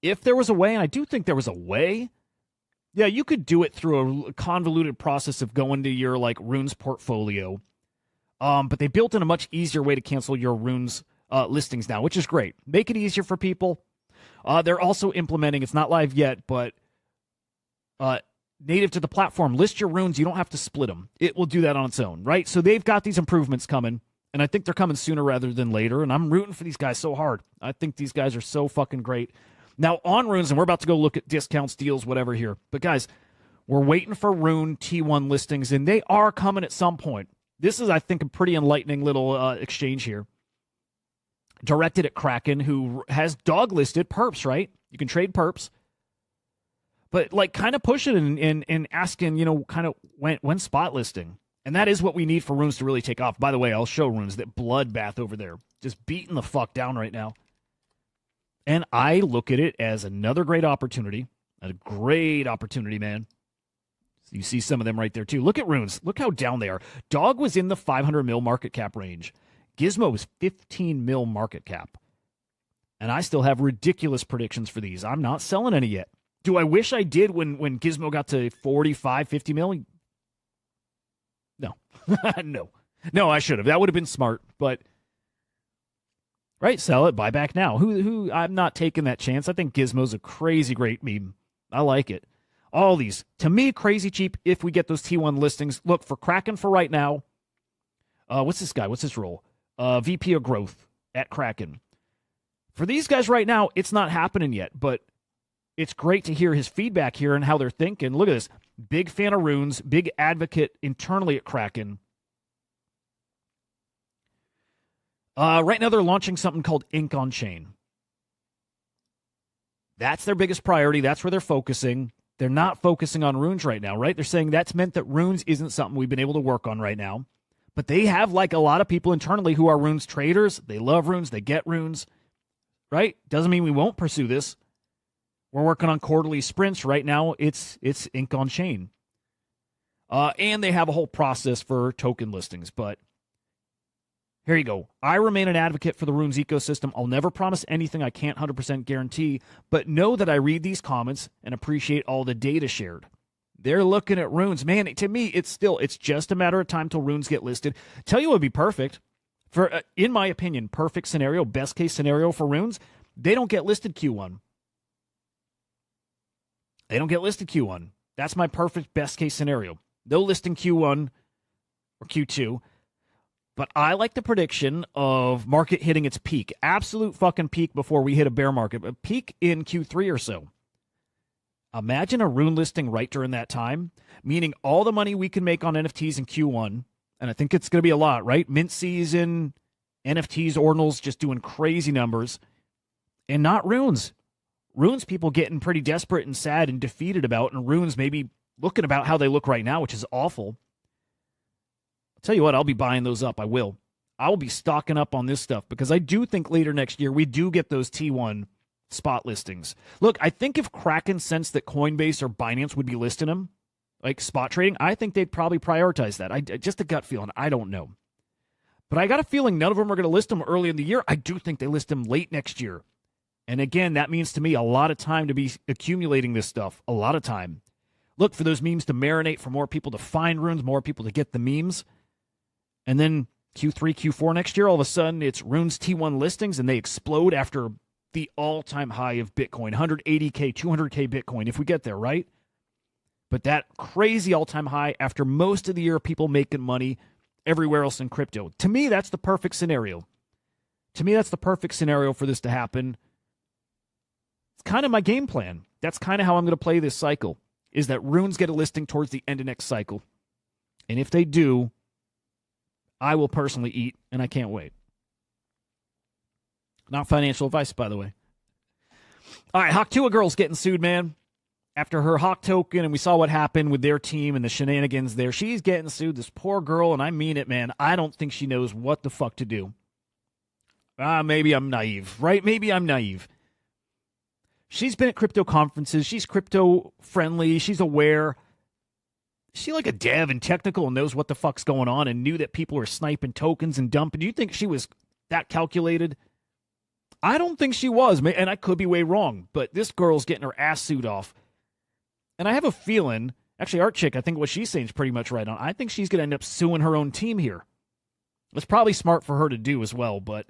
If there was a way, and I do think there was a way, yeah, you could do it through a convoluted process of going to your like Runes portfolio. But they built in a much easier way to cancel your Runes listings now, which is great. Make it easier for people. They're also implementing, it's not live yet, but native to the platform, list your Runes. You don't have to split them. It will do that on its own, right? So they've got these improvements coming, and I think they're coming sooner rather than later, and I'm rooting for these guys so hard. I think these guys are so fucking great. Now, on Runes, and we're about to go look at discounts, deals, whatever here. But, guys, we're waiting for Rune T1 listings, and they are coming at some point. This is, I think, a pretty enlightening little exchange here. Directed at Kraken, who has dog-listed perps, right? You can trade perps. But, like, kind of pushing and asking, you know, kind of when spot listing. And that is what we need for Runes to really take off. By the way, I'll show Runes, that bloodbath over there. Just beating the fuck down right now. And I look at it as another great opportunity. A great opportunity, man. You see some of them right there, too. Look at Runes. Look how down they are. Dog was in the 500 mil market cap range. Gizmo was 15 mil market cap. And I still have ridiculous predictions for these. I'm not selling any yet. Do I wish I did when Gizmo got to 45, 50 mil? No. No, I should have. That would have been smart, but... Right, sell it, buy back now. Who? I'm not taking that chance. I think Gizmo's a crazy great meme. I like it. All these, to me, crazy cheap if we get those T1 listings. Look, for Kraken for right now, what's this guy? What's his role? VP of Growth at Kraken. For these guys right now, it's not happening yet, but it's great to hear his feedback here and how they're thinking. Look at this. Big fan of Runes, big advocate internally at Kraken. Right now, they're launching something called Ink on Chain. That's their biggest priority. That's where they're focusing. They're not focusing on Runes right now, right? They're saying that's meant that Runes isn't something we've been able to work on right now. But they have, like, a lot of people internally who are Runes traders. They love Runes. They get Runes, right? Doesn't mean we won't pursue this. We're working on quarterly sprints. Right now, it's Ink on Chain. And they have a whole process for token listings, but... Here you go. I remain an advocate for the Runes ecosystem. I'll never promise anything I can't 100% guarantee, but know that I read these comments and appreciate all the data shared. They're looking at Runes. Man, to me, it's just a matter of time till Runes get listed. Tell you what would be perfect. For, in my opinion, perfect scenario, best case scenario for Runes, they don't get listed Q1. They don't get listed Q1. That's my perfect best case scenario. No listing Q1 or Q2. But I like the prediction of market hitting its peak. Absolute fucking peak before we hit a bear market. But peak in Q3 or so. Imagine a Rune listing right during that time. Meaning all the money we can make on NFTs in Q1. And I think it's going to be a lot, right? Mint season, NFTs, ordinals just doing crazy numbers. And not Runes. Runes people getting pretty desperate and sad and defeated about. And Runes maybe looking about how they look right now, which is awful. Tell you what, I'll be buying those up. I will be stocking up on this stuff because I do think later next year we do get those T1 spot listings. Look, I think if Kraken sensed that Coinbase or Binance would be listing them, like spot trading, I think they'd probably prioritize that. Just a gut feeling. I don't know. But I got a feeling none of them are going to list them early in the year. I do think they list them late next year. And again, that means to me a lot of time to be accumulating this stuff. A lot of time. Look for those memes to marinate, for more people to find runes, more people to get the memes. And then Q3, Q4 next year, all of a sudden it's runes T1 listings and they explode after the all-time high of Bitcoin, 180K, 200K Bitcoin, if we get there, right? But that crazy all-time high after most of the year, people making money everywhere else in crypto. To me, that's the perfect scenario. To me, that's the perfect scenario for this to happen. It's kind of my game plan. That's kind of how I'm going to play this cycle, is that runes get a listing towards the end of next cycle. And if they do, I will personally eat, and I can't wait. Not financial advice, by the way. All right, Hudah girl's getting sued, man. After her Hawk token, and we saw what happened with their team and the shenanigans there. She's getting sued, this poor girl, and I mean it, man. I don't think she knows what the fuck to do. Maybe I'm naive, right? Maybe I'm naive. She's been at crypto conferences. She's crypto-friendly. She's aware. Is she like a dev and technical and knows what the fuck's going on and knew that people were sniping tokens and dumping? Do you think she was that calculated? I don't think she was, and I could be way wrong, but this girl's getting her ass sued off. And I have a feeling, actually, Art Chick, I think what she's saying is pretty much right on. I think she's going to end up suing her own team here. It's probably smart for her to do as well, but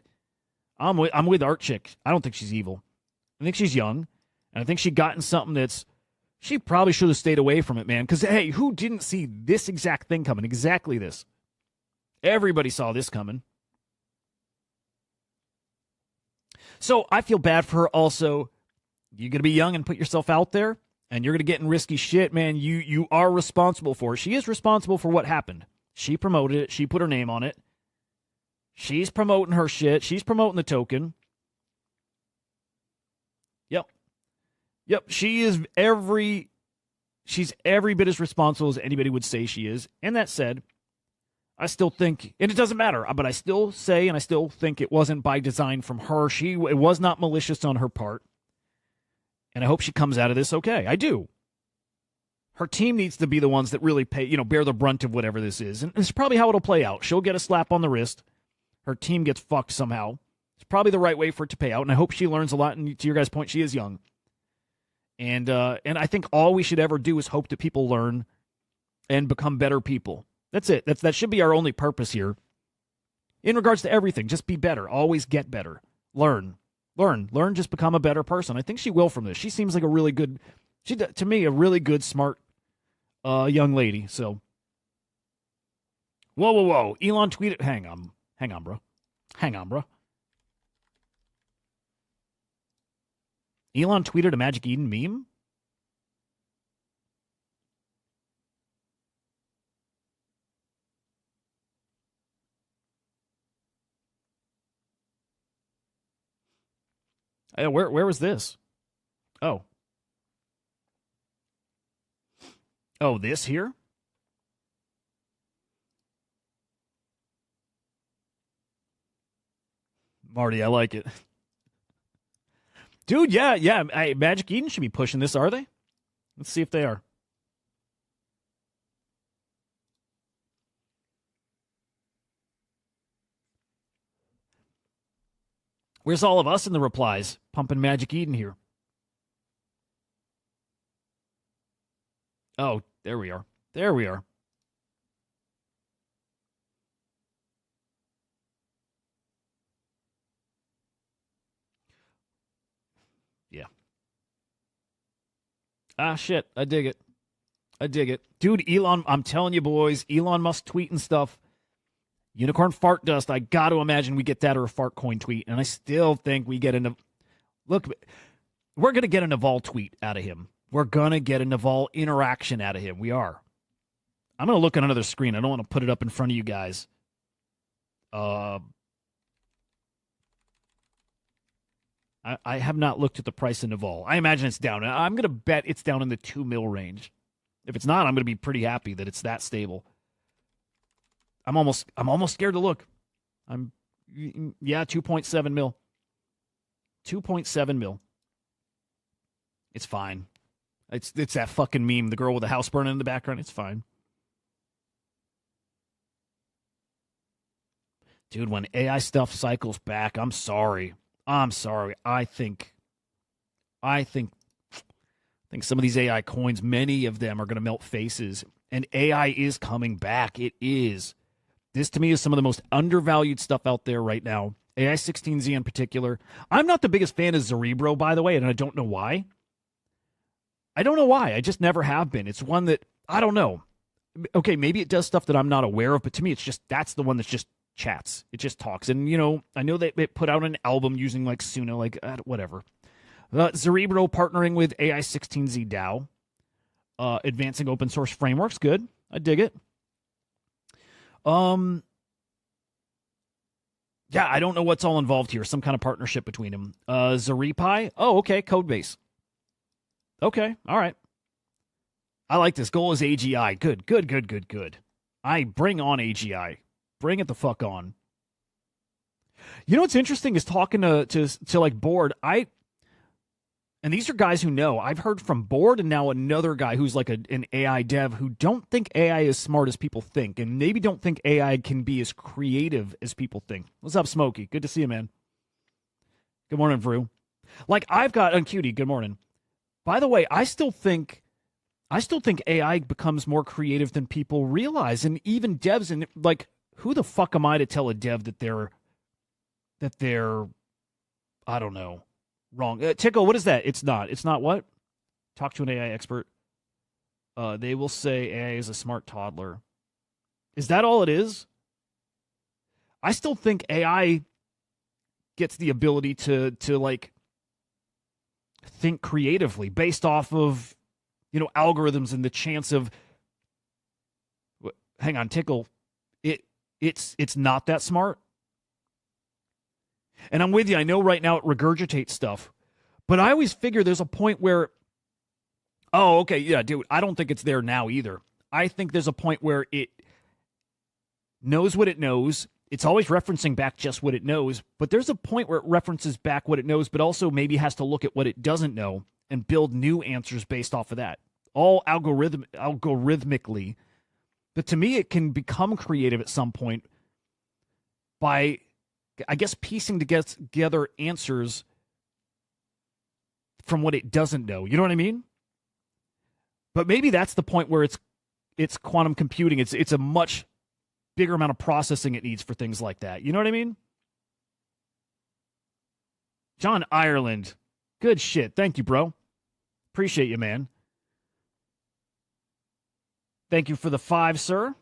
I'm with Art Chick. I don't think she's evil. I think she's young, and I think she got in something she probably should have stayed away from it, man. Because, hey, who didn't see this exact thing coming? Exactly this. Everybody saw this coming. So I feel bad for her also. You're going to be young and put yourself out there, and you're going to get in risky shit, man. You are responsible for it. She is responsible for what happened. She promoted it. She put her name on it. She's promoting her shit. She's promoting the token. Yep. She's every bit as responsible as anybody would say she is. And that said, I still think, and it doesn't matter, but I still say, and I still think it wasn't by design from her. It was not malicious on her part. And I hope she comes out of this okay. I do. Her team needs to be the ones that really bear the brunt of whatever this is. And it's probably how it'll play out. She'll get a slap on the wrist. Her team gets fucked somehow. It's probably the right way for it to pay out. And I hope she learns a lot. And to your guys' point, she is young. And I think all we should ever do is hope that people learn and become better people. That's it. That should be our only purpose here. In regards to everything, just be better. Always get better. Learn. Just become a better person. I think she will from this. She seems like a really good, to me, a really good, smart young lady. So, whoa. Elon tweeted, hang on, bro. Elon tweeted a Magic Eden meme? Where was this? Oh, this here? Marty, I like it. Dude, yeah. Magic Eden should be pushing this, are they? Let's see if they are. Where's all of us in the replies? Pumping Magic Eden here. Oh, there we are. Yeah. Shit. I dig it. Dude, Elon, I'm telling you, boys, Elon Musk tweeting stuff. Unicorn fart dust. I got to imagine we get that or a fart coin tweet. And I still think we get look, we're going to get a Naval tweet out of him. We're going to get a Naval interaction out of him. We are. I'm going to look at another screen. I don't want to put it up in front of you guys. I have not looked at the price of Naval. I imagine it's down. I'm going to bet it's down in the 2 mil range. If it's not, I'm going to be pretty happy that it's that stable. I'm almost scared to look. 2.7 mil. 2.7 mil. It's fine. It's that fucking meme, the girl with the house burning in the background. It's fine. Dude, when AI stuff cycles back, I'm sorry. I think some of these AI coins, many of them are going to melt faces, and AI is coming back. It is. This to me is some of the most undervalued stuff out there right now. AI 16Z in particular. I'm not the biggest fan of Cerebro, by the way, and I don't know why. I just never have been. It's one that, I don't know. Okay, maybe it does stuff that I'm not aware of, but to me, it's just, that's the one that's just chats. It just talks. And, you know, I know that it put out an album using like Suna, like whatever. Cerebro partnering with AI 16Z DAO. Advancing open source frameworks. Good. I dig it. Yeah, I don't know what's all involved here. Some kind of partnership between them. Zaripi. Oh, okay. Codebase. Okay. All right. I like this. Goal is AGI. Good. I bring on AGI. Bring it the fuck on. You know what's interesting is talking to like Board. And these are guys who know. I've heard from Board and now another guy who's like an AI dev who don't think AI is smart as people think, and maybe don't think AI can be as creative as people think. What's up, Smokey? Good to see you, man. Good morning, Vrew. Like I've got Cutie. Good morning. By the way, I still think AI becomes more creative than people realize, and even devs. And like, who the fuck am I to tell a dev that they're I don't know. Wrong. Tickle, what is that? It's not what? Talk to an AI expert. They will say AI is a smart toddler. Is that all it is? I still think AI gets the ability to like think creatively based off of, you know, algorithms and the chance of. Hang on, Tickle. It's not that smart. And I'm with you. I know right now it regurgitates stuff. But I always figure there's a point where, oh, okay, yeah, dude, I don't think it's there now either. I think there's a point where it knows what it knows. It's always referencing back just what it knows. But there's a point where it references back what it knows, but also maybe has to look at what it doesn't know and build new answers based off of that. All algorithmically. But to me, it can become creative at some point by, I guess, piecing together answers from what it doesn't know. You know what I mean? But maybe that's the point where it's quantum computing. It's a much bigger amount of processing it needs for things like that. You know what I mean? John Ireland. Good shit. Thank you, bro. Appreciate you, man. Thank you for the 5, sir. I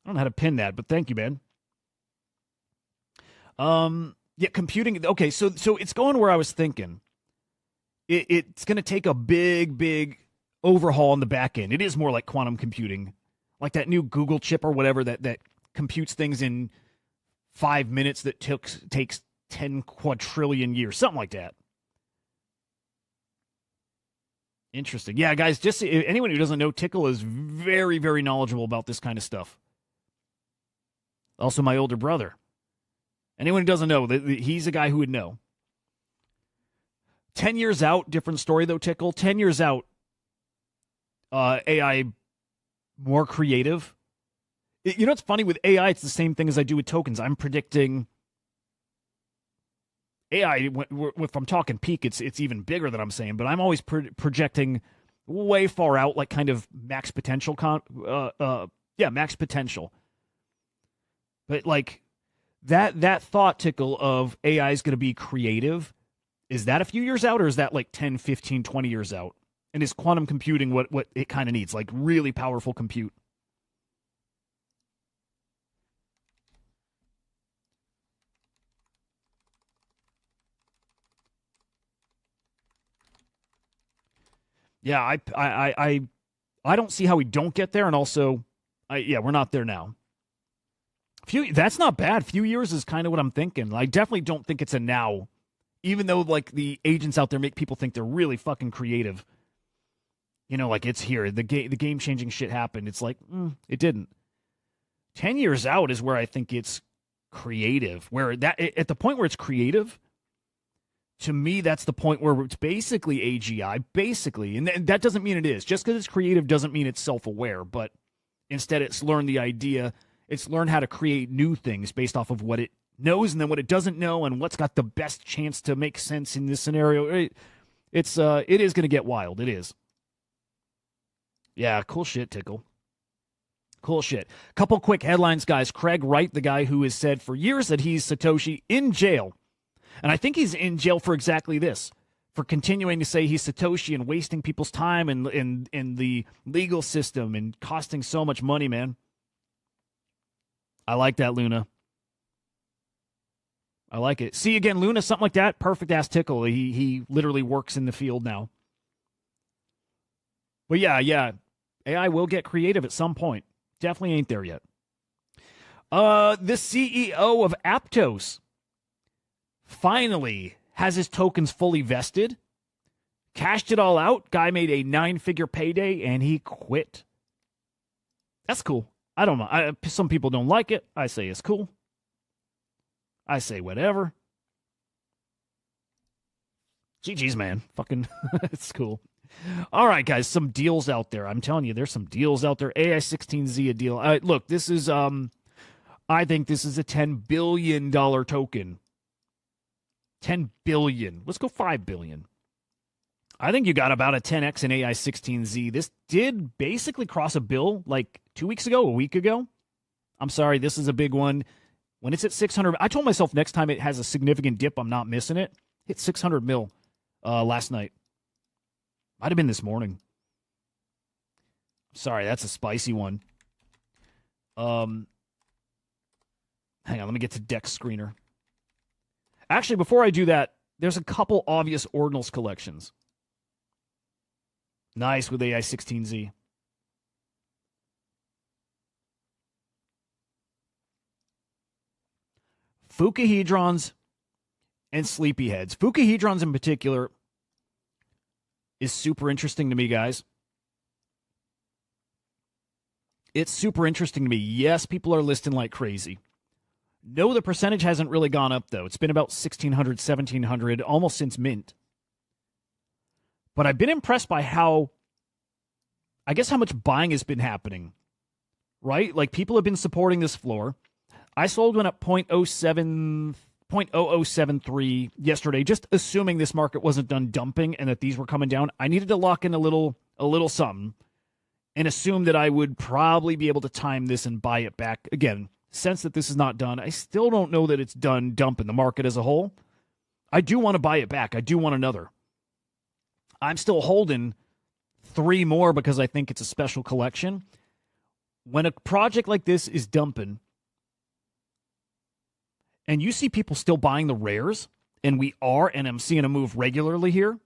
don't know how to pin that, but thank you, man. Yeah, computing. Okay, so it's going where I was thinking. It's going to take a big overhaul on the back end. It is more like quantum computing, like that new Google chip or whatever that computes things in 5 minutes that takes 10 quadrillion years, something like that. Interesting. Yeah, guys, just anyone who doesn't know, Tickle is very, very knowledgeable about this kind of stuff. Also, my older brother. Anyone who doesn't know, he's a guy who would know. 10 years out, different story though, Tickle. 10 years out, AI more creative. You know what's funny with AI? It's the same thing as I do with tokens. I'm predicting AI, if I'm talking peak, it's even bigger than I'm saying, but I'm always projecting way far out, like kind of max potential. Max potential. But like that thought, Tickle, of AI is going to be creative, is that a few years out, or is that like 10, 15, 20 years out? And is quantum computing what it kind of needs, like really powerful compute? Yeah, I don't see how we don't get there, and also, we're not there now. That's not bad. Few years is kind of what I'm thinking. I definitely don't think it's a now, even though like the agents out there make people think they're really fucking creative. You know, like it's here. The game changing shit happened. It's like it didn't. 10 years out is where I think it's creative. Where that at the point where it's creative, to me, that's the point where it's basically AGI, basically. And that doesn't mean it is. Just because it's creative doesn't mean it's self-aware, but instead it's learned the idea. It's learned how to create new things based off of what it knows and then what it doesn't know and what's got the best chance to make sense in this scenario. It is going to get wild. It is. Yeah, cool shit, Tickle. Cool shit. Couple quick headlines, guys. Craig Wright, the guy who has said for years that he's Satoshi, in jail. And I think he's in jail for exactly this, for continuing to say he's Satoshi and wasting people's time in the legal system and costing so much money, man. I like that, Luna. I like it. See, again, Luna, something like that, perfect-ass Tickle. He literally works in the field now. But yeah, AI will get creative at some point. Definitely ain't there yet. The CEO of Aptos finally has his tokens fully vested, cashed it all out. Guy made a 9-figure payday, and he quit. That's cool. I don't know. Some people don't like it. I say it's cool. I say whatever. GG's, man. Fucking, it's cool. All right, guys, some deals out there. I'm telling you, there's some deals out there. AI16Z a deal. Look, this is, I think this is a $10 billion token. 10 billion. Let's go 5 billion. I think you got about a 10x in AI16Z. This did basically cross a bill like 2 weeks ago, a week ago. I'm sorry, this is a big one. When it's at 600, I told myself next time it has a significant dip, I'm not missing it. Hit 600 mil last night. Might have been this morning. Sorry, that's a spicy one. Hang on, let me get to Dex Screener. Actually, before I do that, there's a couple obvious ordinals collections. Nice with AI16Z. Fukuhedrons and Sleepyheads. Fukuhedrons in particular is super interesting to me, guys. It's super interesting to me. Yes, people are listing like crazy. No, the percentage hasn't really gone up, though. It's been about 1,600, 1,700, almost since mint. But I've been impressed by how much buying has been happening, right? Like, people have been supporting this floor. I sold one at 0.0073 yesterday, just assuming this market wasn't done dumping and that these were coming down. I needed to lock in a little something and assume that I would probably be able to time this and buy it back. Again, sense that this is not done. I still don't know that it's done dumping the market as a whole. I do want to buy it back. I do want another. I'm still holding 3 more because I think it's a special collection. When a project like this is dumping, and you see people still buying the rares, and we are, and I'm seeing a move regularly here,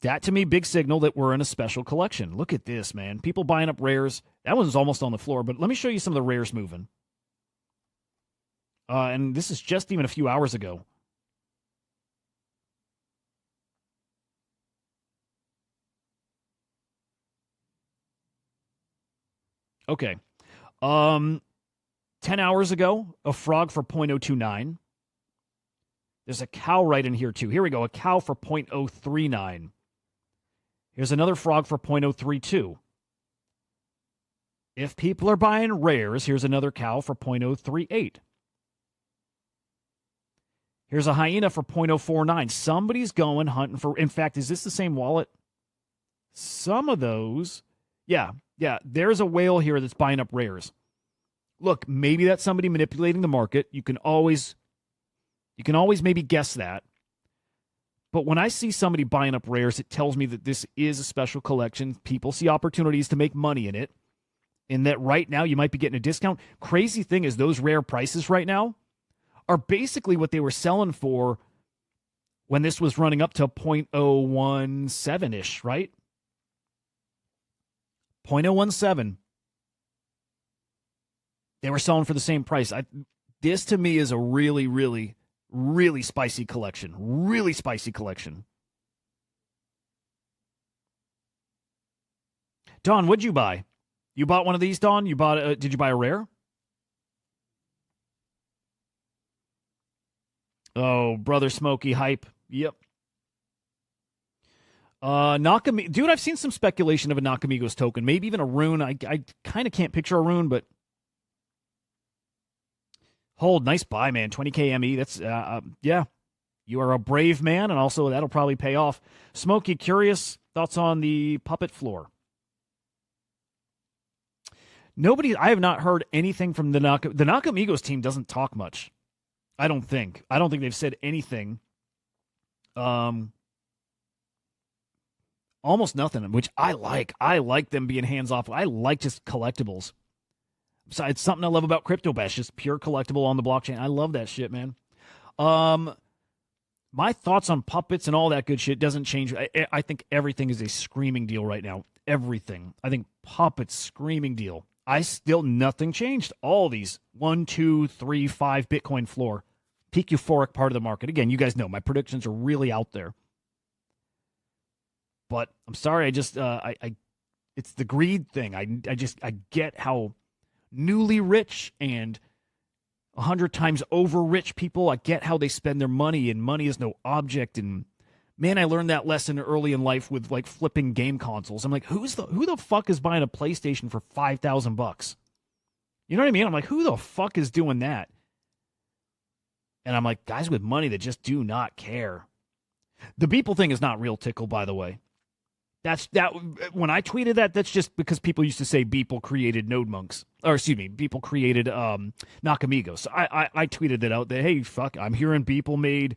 that to me, big signal that we're in a special collection. Look at this, man. People buying up rares. That one's almost on the floor, but let me show you some of the rares moving. And this is just even a few hours ago. Okay. 10 hours ago, a frog for 0.029. There's a cow right in here, too. Here we go. A cow for 0.039. Here's another frog for 0.032. If people are buying rares, here's another cow for 0.038. Here's a hyena for 0.049. Somebody's going hunting for... In fact, is this the same wallet? Some of those... Yeah. There's a whale here that's buying up rares. Look, maybe that's somebody manipulating the market. You can always maybe guess that. But when I see somebody buying up rares, it tells me that this is a special collection. People see opportunities to make money in it. And that right now you might be getting a discount. Crazy thing is those rare prices right now are basically what they were selling for when this was running up to 0.017-ish, right? 0.017. They were selling for the same price. This, to me, is a really, really, really spicy collection. Really spicy collection. Don, what'd you buy? You bought one of these, Don? Did you buy a rare? Oh, Brother Smokey hype. Yep. Dude, I've seen some speculation of a Nakamigos token, maybe even a rune. I kind of can't picture a rune, but hold, nice buy, man. 20k ME. That's yeah. You are a brave man, and also that'll probably pay off. Smokey, curious thoughts on the puppet floor? I have not heard anything from the Nakamigos team. Doesn't talk much. I don't think they've said anything. Almost nothing, which I like. I like them being hands off. I like just collectibles. So it's something I love about Crypto Bash, just pure collectible on the blockchain. I love that shit, man. My thoughts on puppets and all that good shit doesn't change. I think everything is a screaming deal right now. Everything. I think puppets, screaming deal. Nothing changed. All these 1, 2, 3, 5 Bitcoin floor. Peak euphoric part of the market. Again, you guys know my predictions are really out there. But I'm sorry, it's the greed thing. I get how newly rich and 100 times over rich people, I get how they spend their money, and money is no object. And man, I learned that lesson early in life with like flipping game consoles. I'm like, who the fuck is buying a PlayStation for $5,000? You know what I mean? I'm like, who the fuck is doing that? And I'm like, guys with money that just do not care. The Beeple thing is not real, Tickle, by the way. When I tweeted that's just because people used to say Beeple created Beeple created Nakamigos. So I tweeted that out that, hey, fuck, I'm hearing Beeple made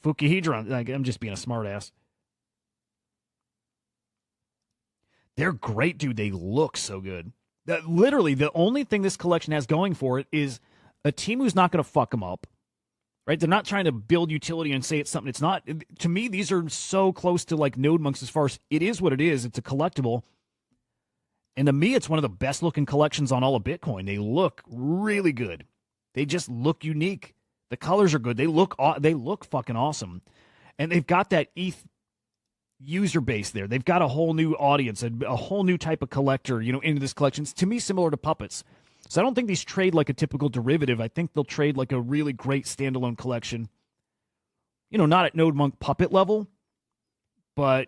Fukihedron. Like, I'm just being a smartass. They're great, dude. They look so good. Literally, the only thing this collection has going for it is a team who's not going to fuck them up. Right? They're not trying to build utility and say it's something it's not. To me, these are so close to like Node Monks as far as it is what it is. It's a collectible. And to me, it's one of the best looking collections on all of Bitcoin. They look really good. They just look unique. The colors are good. They look fucking awesome. And they've got that ETH user base there. They've got a whole new audience, a whole new type of collector, into this collection. It's, to me, similar to puppets. So I don't think these trade like a typical derivative. I think they'll trade like a really great standalone collection. Not at Node Monk puppet level, but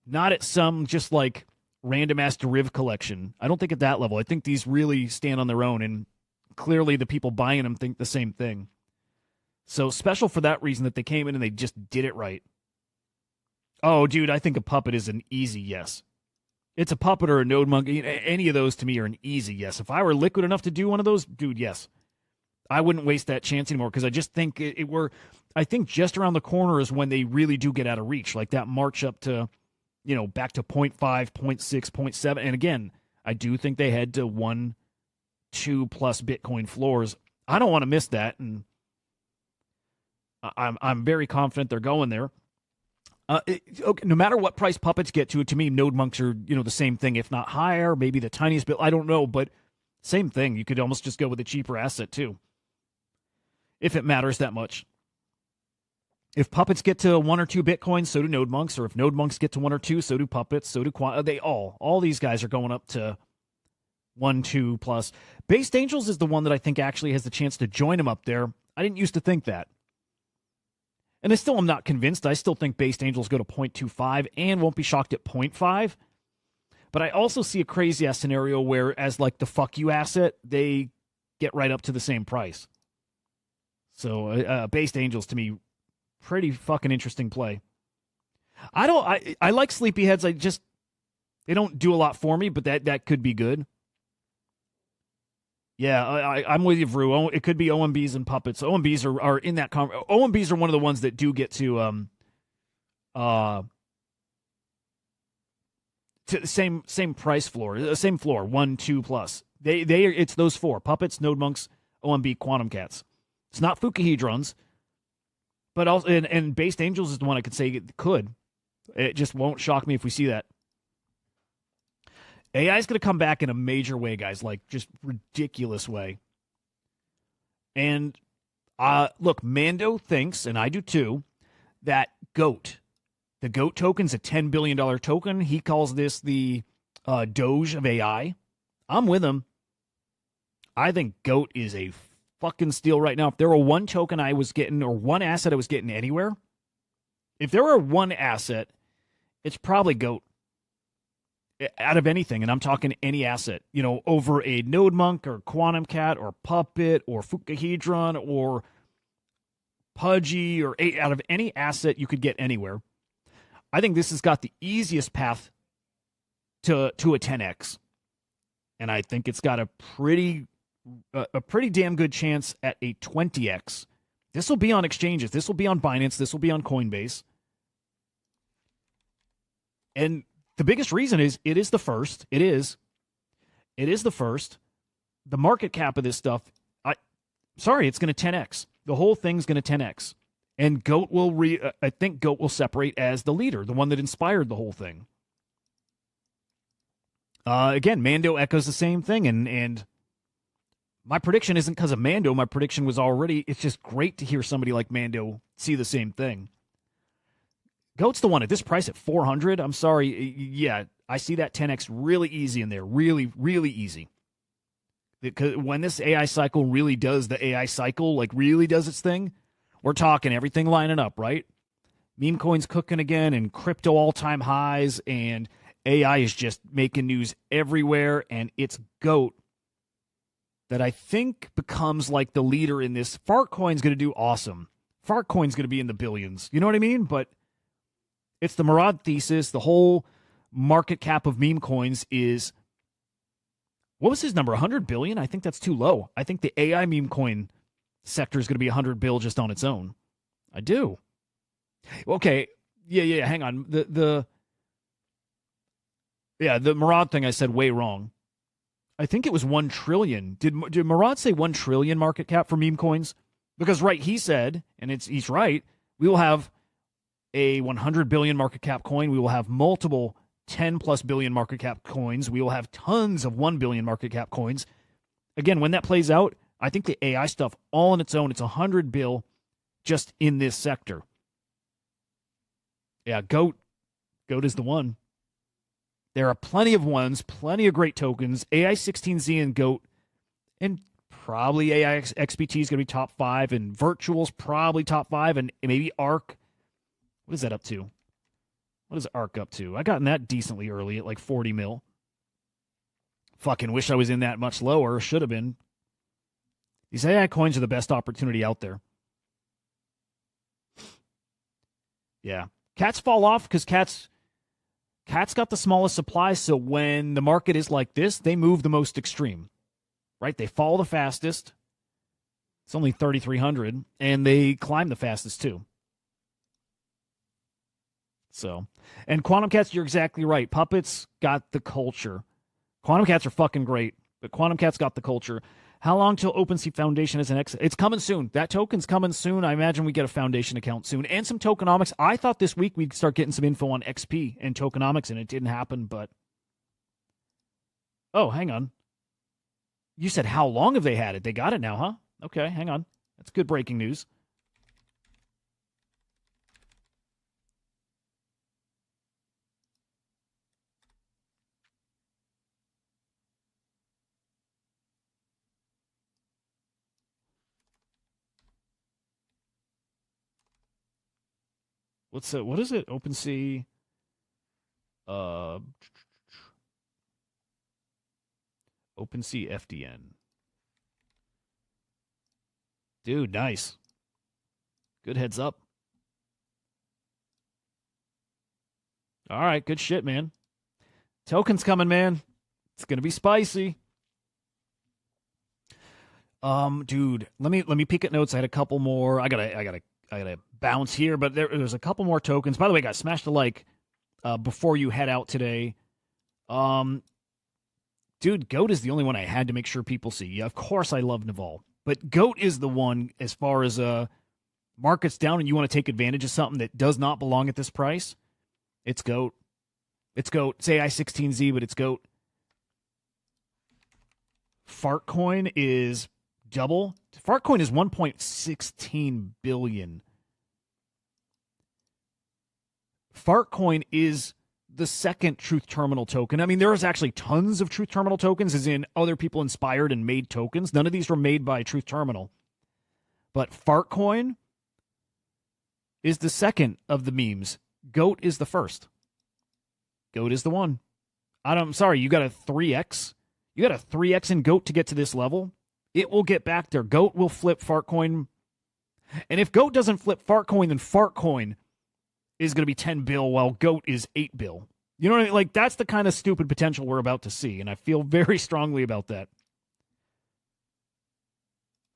not at some just like random ass deriv collection. I don't think at that level. I think these really stand on their own, and clearly the people buying them think the same thing. So special for that reason that they came in and they just did it right. Oh, dude, I think a puppet is an easy yes. It's a puppet or a Node Monk. Any of those to me are an easy yes. If I were liquid enough to do one of those, dude, yes. I wouldn't waste that chance anymore because I just think I think just around the corner is when they really do get out of reach. Like that march up to, back to 0.5, 0.6, 0.7. And again, I do think they head to 1, 2 plus Bitcoin floors. I don't want to miss that. And I'm very confident they're going there. Okay, no matter what price puppets get to me, Node Monks are, the same thing, if not higher, maybe the tiniest bit. I don't know, but same thing. You could almost just go with a cheaper asset too, if it matters that much. If puppets get to 1 or 2 Bitcoins, so do Node Monks, or if Node Monks get to 1 or 2, so do puppets, so do all these guys are going up to 1, 2 plus. Based Angels is the one that I think actually has the chance to join them up there. I didn't used to think that. And I still am not convinced. I still think Based Angels go to 0.25 and won't be shocked at 0.5. But I also see a crazy-ass scenario where, as like the fuck you asset, they get right up to the same price. So Based Angels, to me, pretty fucking interesting play. I like Sleepyheads. They don't do a lot for me, but that could be good. Yeah, I'm with you, Vrew. It could be OMBs and puppets. OMBs are in that. OMBs are one of the ones that do get to the same price floor, same floor, 1, 2 plus. It's those 4: puppets, Node Monks, OMB, Quantum Cats. It's not Fukihedrons, but also and Based Angels is the one I could say it could. It just won't shock me if we see that. AI is going to come back in a major way, guys, like just ridiculous way. And look, Mando thinks, and I do too, that the GOAT token's a $10 billion token. He calls this the Doge of AI. I'm with him. I think GOAT is a fucking steal right now. If there were one token I was getting or one asset I was getting anywhere, if there were one asset, it's probably GOAT. Out of anything, and I'm talking any asset, over a Node Monk or Quantum Cat or Puppet or Fukahedron or Pudgy or out of any asset you could get anywhere. I think this has got the easiest path to a 10x, and I think it's got a pretty damn good chance at a 20x. This will be on exchanges. This will be on Binance. This will be on Coinbase. And the biggest reason is it is the first. It is the first. The market cap of this stuff, it's going to 10x. The whole thing's going to 10x. And GOAT I think GOAT will separate as the leader, the one that inspired the whole thing. Again, Mando echoes the same thing, and my prediction isn't because of Mando. My prediction was already, it's just great to hear somebody like Mando see the same thing. GOAT's the one at this price at 400. I'm sorry. Yeah, I see that 10x really easy in there. Really, really easy. Because when this AI cycle really does the AI cycle, like really does its thing, we're talking everything lining up, right? Meme coins cooking again and crypto all-time highs, and AI is just making news everywhere, and it's GOAT that I think becomes like the leader in this. Fartcoin's going to do awesome. Fartcoin's going to be in the billions. You know what I mean? But it's the Murad thesis. The whole market cap of meme coins is, what was his number? 100 billion? I think that's too low. I think the AI meme coin sector is going to be 100 bill just on its own. I do. Okay. Yeah. Hang on. The Murad thing I said way wrong. I think it was 1 trillion. Did Murad say 1 trillion market cap for meme coins? Because he said, and he's right, we will have a 100 billion market cap coin. We will have multiple 10 plus billion market cap coins. We will have tons of 1 billion market cap coins. Again, when that plays out, I think the AI stuff all on its own, it's 100 bill just in this sector. Yeah, GOAT is the one. There are plenty of ones, plenty of great tokens. AI16Z and GOAT, and probably AI XBT is going to be top 5, and Virtual's probably top 5, and maybe ARC. What is that up to? What is ARC up to? I got in that decently early at like 40 mil. Fucking wish I was in that much lower. Should have been. These AI coins are the best opportunity out there. Yeah. Cats fall off because Cats got the smallest supply, so when the market is like this, they move the most extreme. Right? They fall the fastest. It's only 3,300, and they climb the fastest too. So, and Quantum Cats, you're exactly right. Puppets got the culture. Quantum Cats are fucking great, but Quantum Cats got the culture. How long till OpenSea Foundation is an exit? It's coming soon. That token's coming soon. I imagine we get a Foundation account soon. And some tokenomics. I thought this week we'd start getting some info on XP and tokenomics, and it didn't happen, but... Oh, hang on. You said how long have they had it? They got it now, huh? Okay, hang on. That's good breaking news. What is it? OpenSea. OpenSea FDN. Dude, nice. Good heads up. All right, good shit, man. Tokens coming, man. It's gonna be spicy. Dude, let me peek at notes. I had a couple more. I gotta bounce here, but there's a couple more tokens. By the way, guys, smash the like before you head out today. Dude, GOAT is the only one I had to make sure people see. Yeah, of course I love Naval, but GOAT is the one as far as market's down and you want to take advantage of something that does not belong at this price. It's GOAT. It's GOAT. It's AI16Z, but it's GOAT. Fartcoin is double. Fartcoin is 1.16 billion. Fartcoin is the second Truth Terminal token. I mean, there is actually tons of Truth Terminal tokens, as in other people inspired and made tokens. None of these were made by Truth Terminal. But Fartcoin is the second of the memes. Goat is the first. Goat is the one. I'm sorry, you got a 3x. You got a 3x in Goat to get to this level. It will get back there. Goat will flip Fartcoin. And if Goat doesn't flip Fartcoin, then Fartcoin is going to be 10 bill while Goat is 8 bill. You know what I mean? Like, that's the kind of stupid potential we're about to see, and I feel very strongly about that.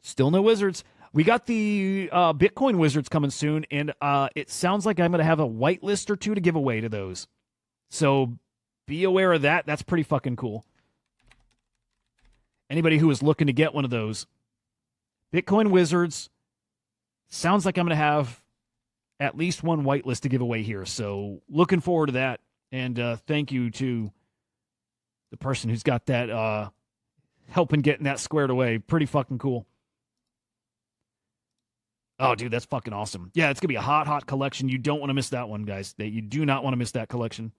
Still no wizards. We got the Bitcoin wizards coming soon, and it sounds like I'm going to have a whitelist or two to give away to those. So be aware of that. That's pretty fucking cool. Anybody who is looking to get one of those, Bitcoin wizards, sounds like I'm going to have at least one whitelist to give away here. So looking forward to that. And thank you to the person who's got that helping getting that squared away. Pretty fucking cool. Oh, dude, that's fucking awesome. Yeah, it's going to be a hot, hot collection. You don't want to miss that one, guys. You do not want to miss that collection.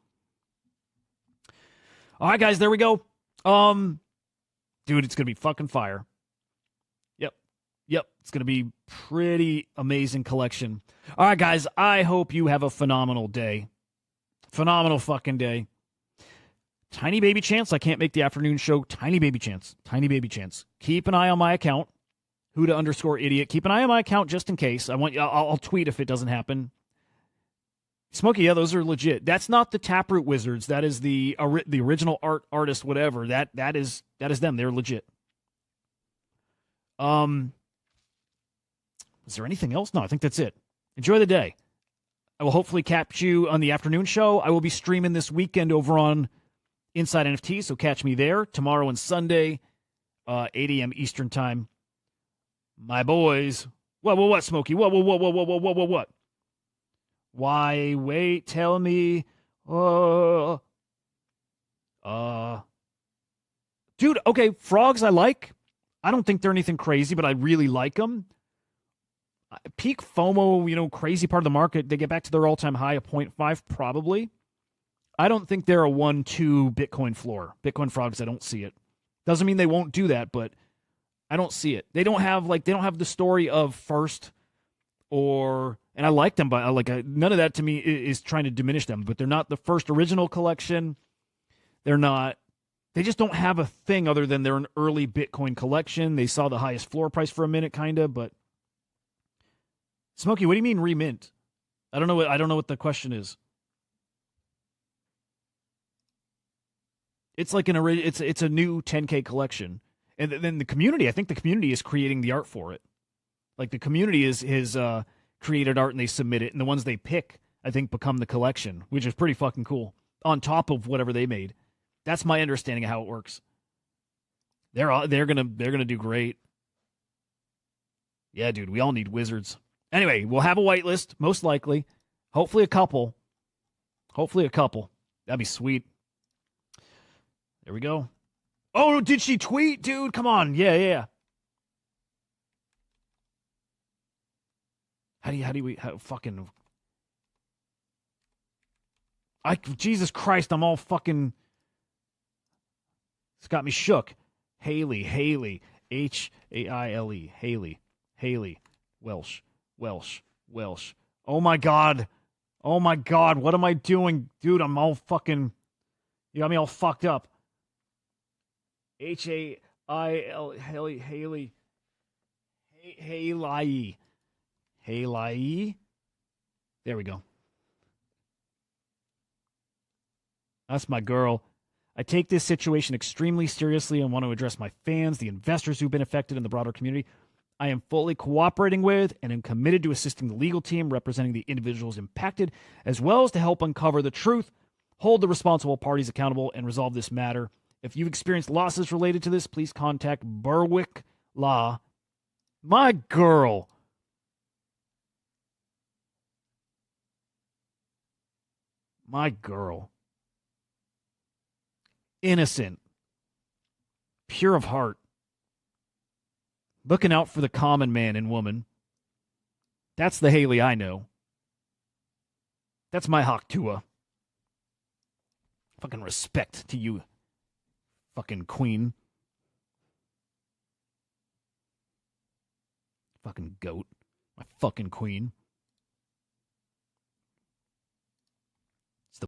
All right, guys, there we go. Dude, it's going to be fucking fire. Yep, it's going to be pretty amazing collection. All right, guys, I hope you have a phenomenal day. Phenomenal fucking day. Tiny baby chance I can't make the afternoon show. Tiny baby chance. Tiny baby chance. Keep an eye on my account. Hudah_idiot. Keep an eye on my account just in case. I'll tweet if it doesn't happen. Smokey, yeah, those are legit. That's not the Taproot Wizards. That is the original artist, whatever. That is them. They're legit. Is there anything else? No, I think that's it. Enjoy the day. I will hopefully catch you on the afternoon show. I will be streaming this weekend over on Inside NFT, so catch me there tomorrow and Sunday, 8 a.m. Eastern time. My boys. What, Smokey? What? Why, wait, tell me. Dude, okay, frogs I like. I don't think they're anything crazy, but I really like them. Peak FOMO, crazy part of the market, they get back to their all-time high of 0.5 probably. I don't think they're a 1-2 Bitcoin floor. Bitcoin frogs, I don't see it. Doesn't mean they won't do that, but I don't see it. They don't have the story of first and I like them, but none of that to me is trying to diminish them, but they're not the first original collection. They just don't have a thing other than they're an early Bitcoin collection. They saw the highest floor price for a minute, kind of, but Smokey, what do you mean remint? I don't know what the question is. It's like it's a new 10K collection. And then the community, I think the community is creating the art for it. Like the community is created art and they submit it, and the ones they pick, I think, become the collection, which is pretty fucking cool. On top of whatever they made. That's my understanding of how it works. They're gonna do great. Yeah, dude, we all need wizards. Anyway, we'll have a whitelist, most likely. Hopefully a couple. That'd be sweet. There we go. Oh, did she tweet? Dude, come on. Yeah. Jesus Christ, I'm all fucking... It's got me shook. Haley. Haile. Haley. Welsh. Oh my God. What am I doing? Dude, I'm all fucking... You got me all fucked up. Haile. Haley. There we go. That's my girl. I take this situation extremely seriously and want to address my fans, the investors who've been affected, and the broader community. I am fully cooperating with and am committed to assisting the legal team representing the individuals impacted, as well as to help uncover the truth, hold the responsible parties accountable, and resolve this matter. If you've experienced losses related to this, please contact Berwick Law. My girl. Innocent. Pure of heart. Looking out for the common man and woman. That's the Haley I know. That's my Hudah. Fucking respect to you, fucking queen. Fucking goat. My fucking queen.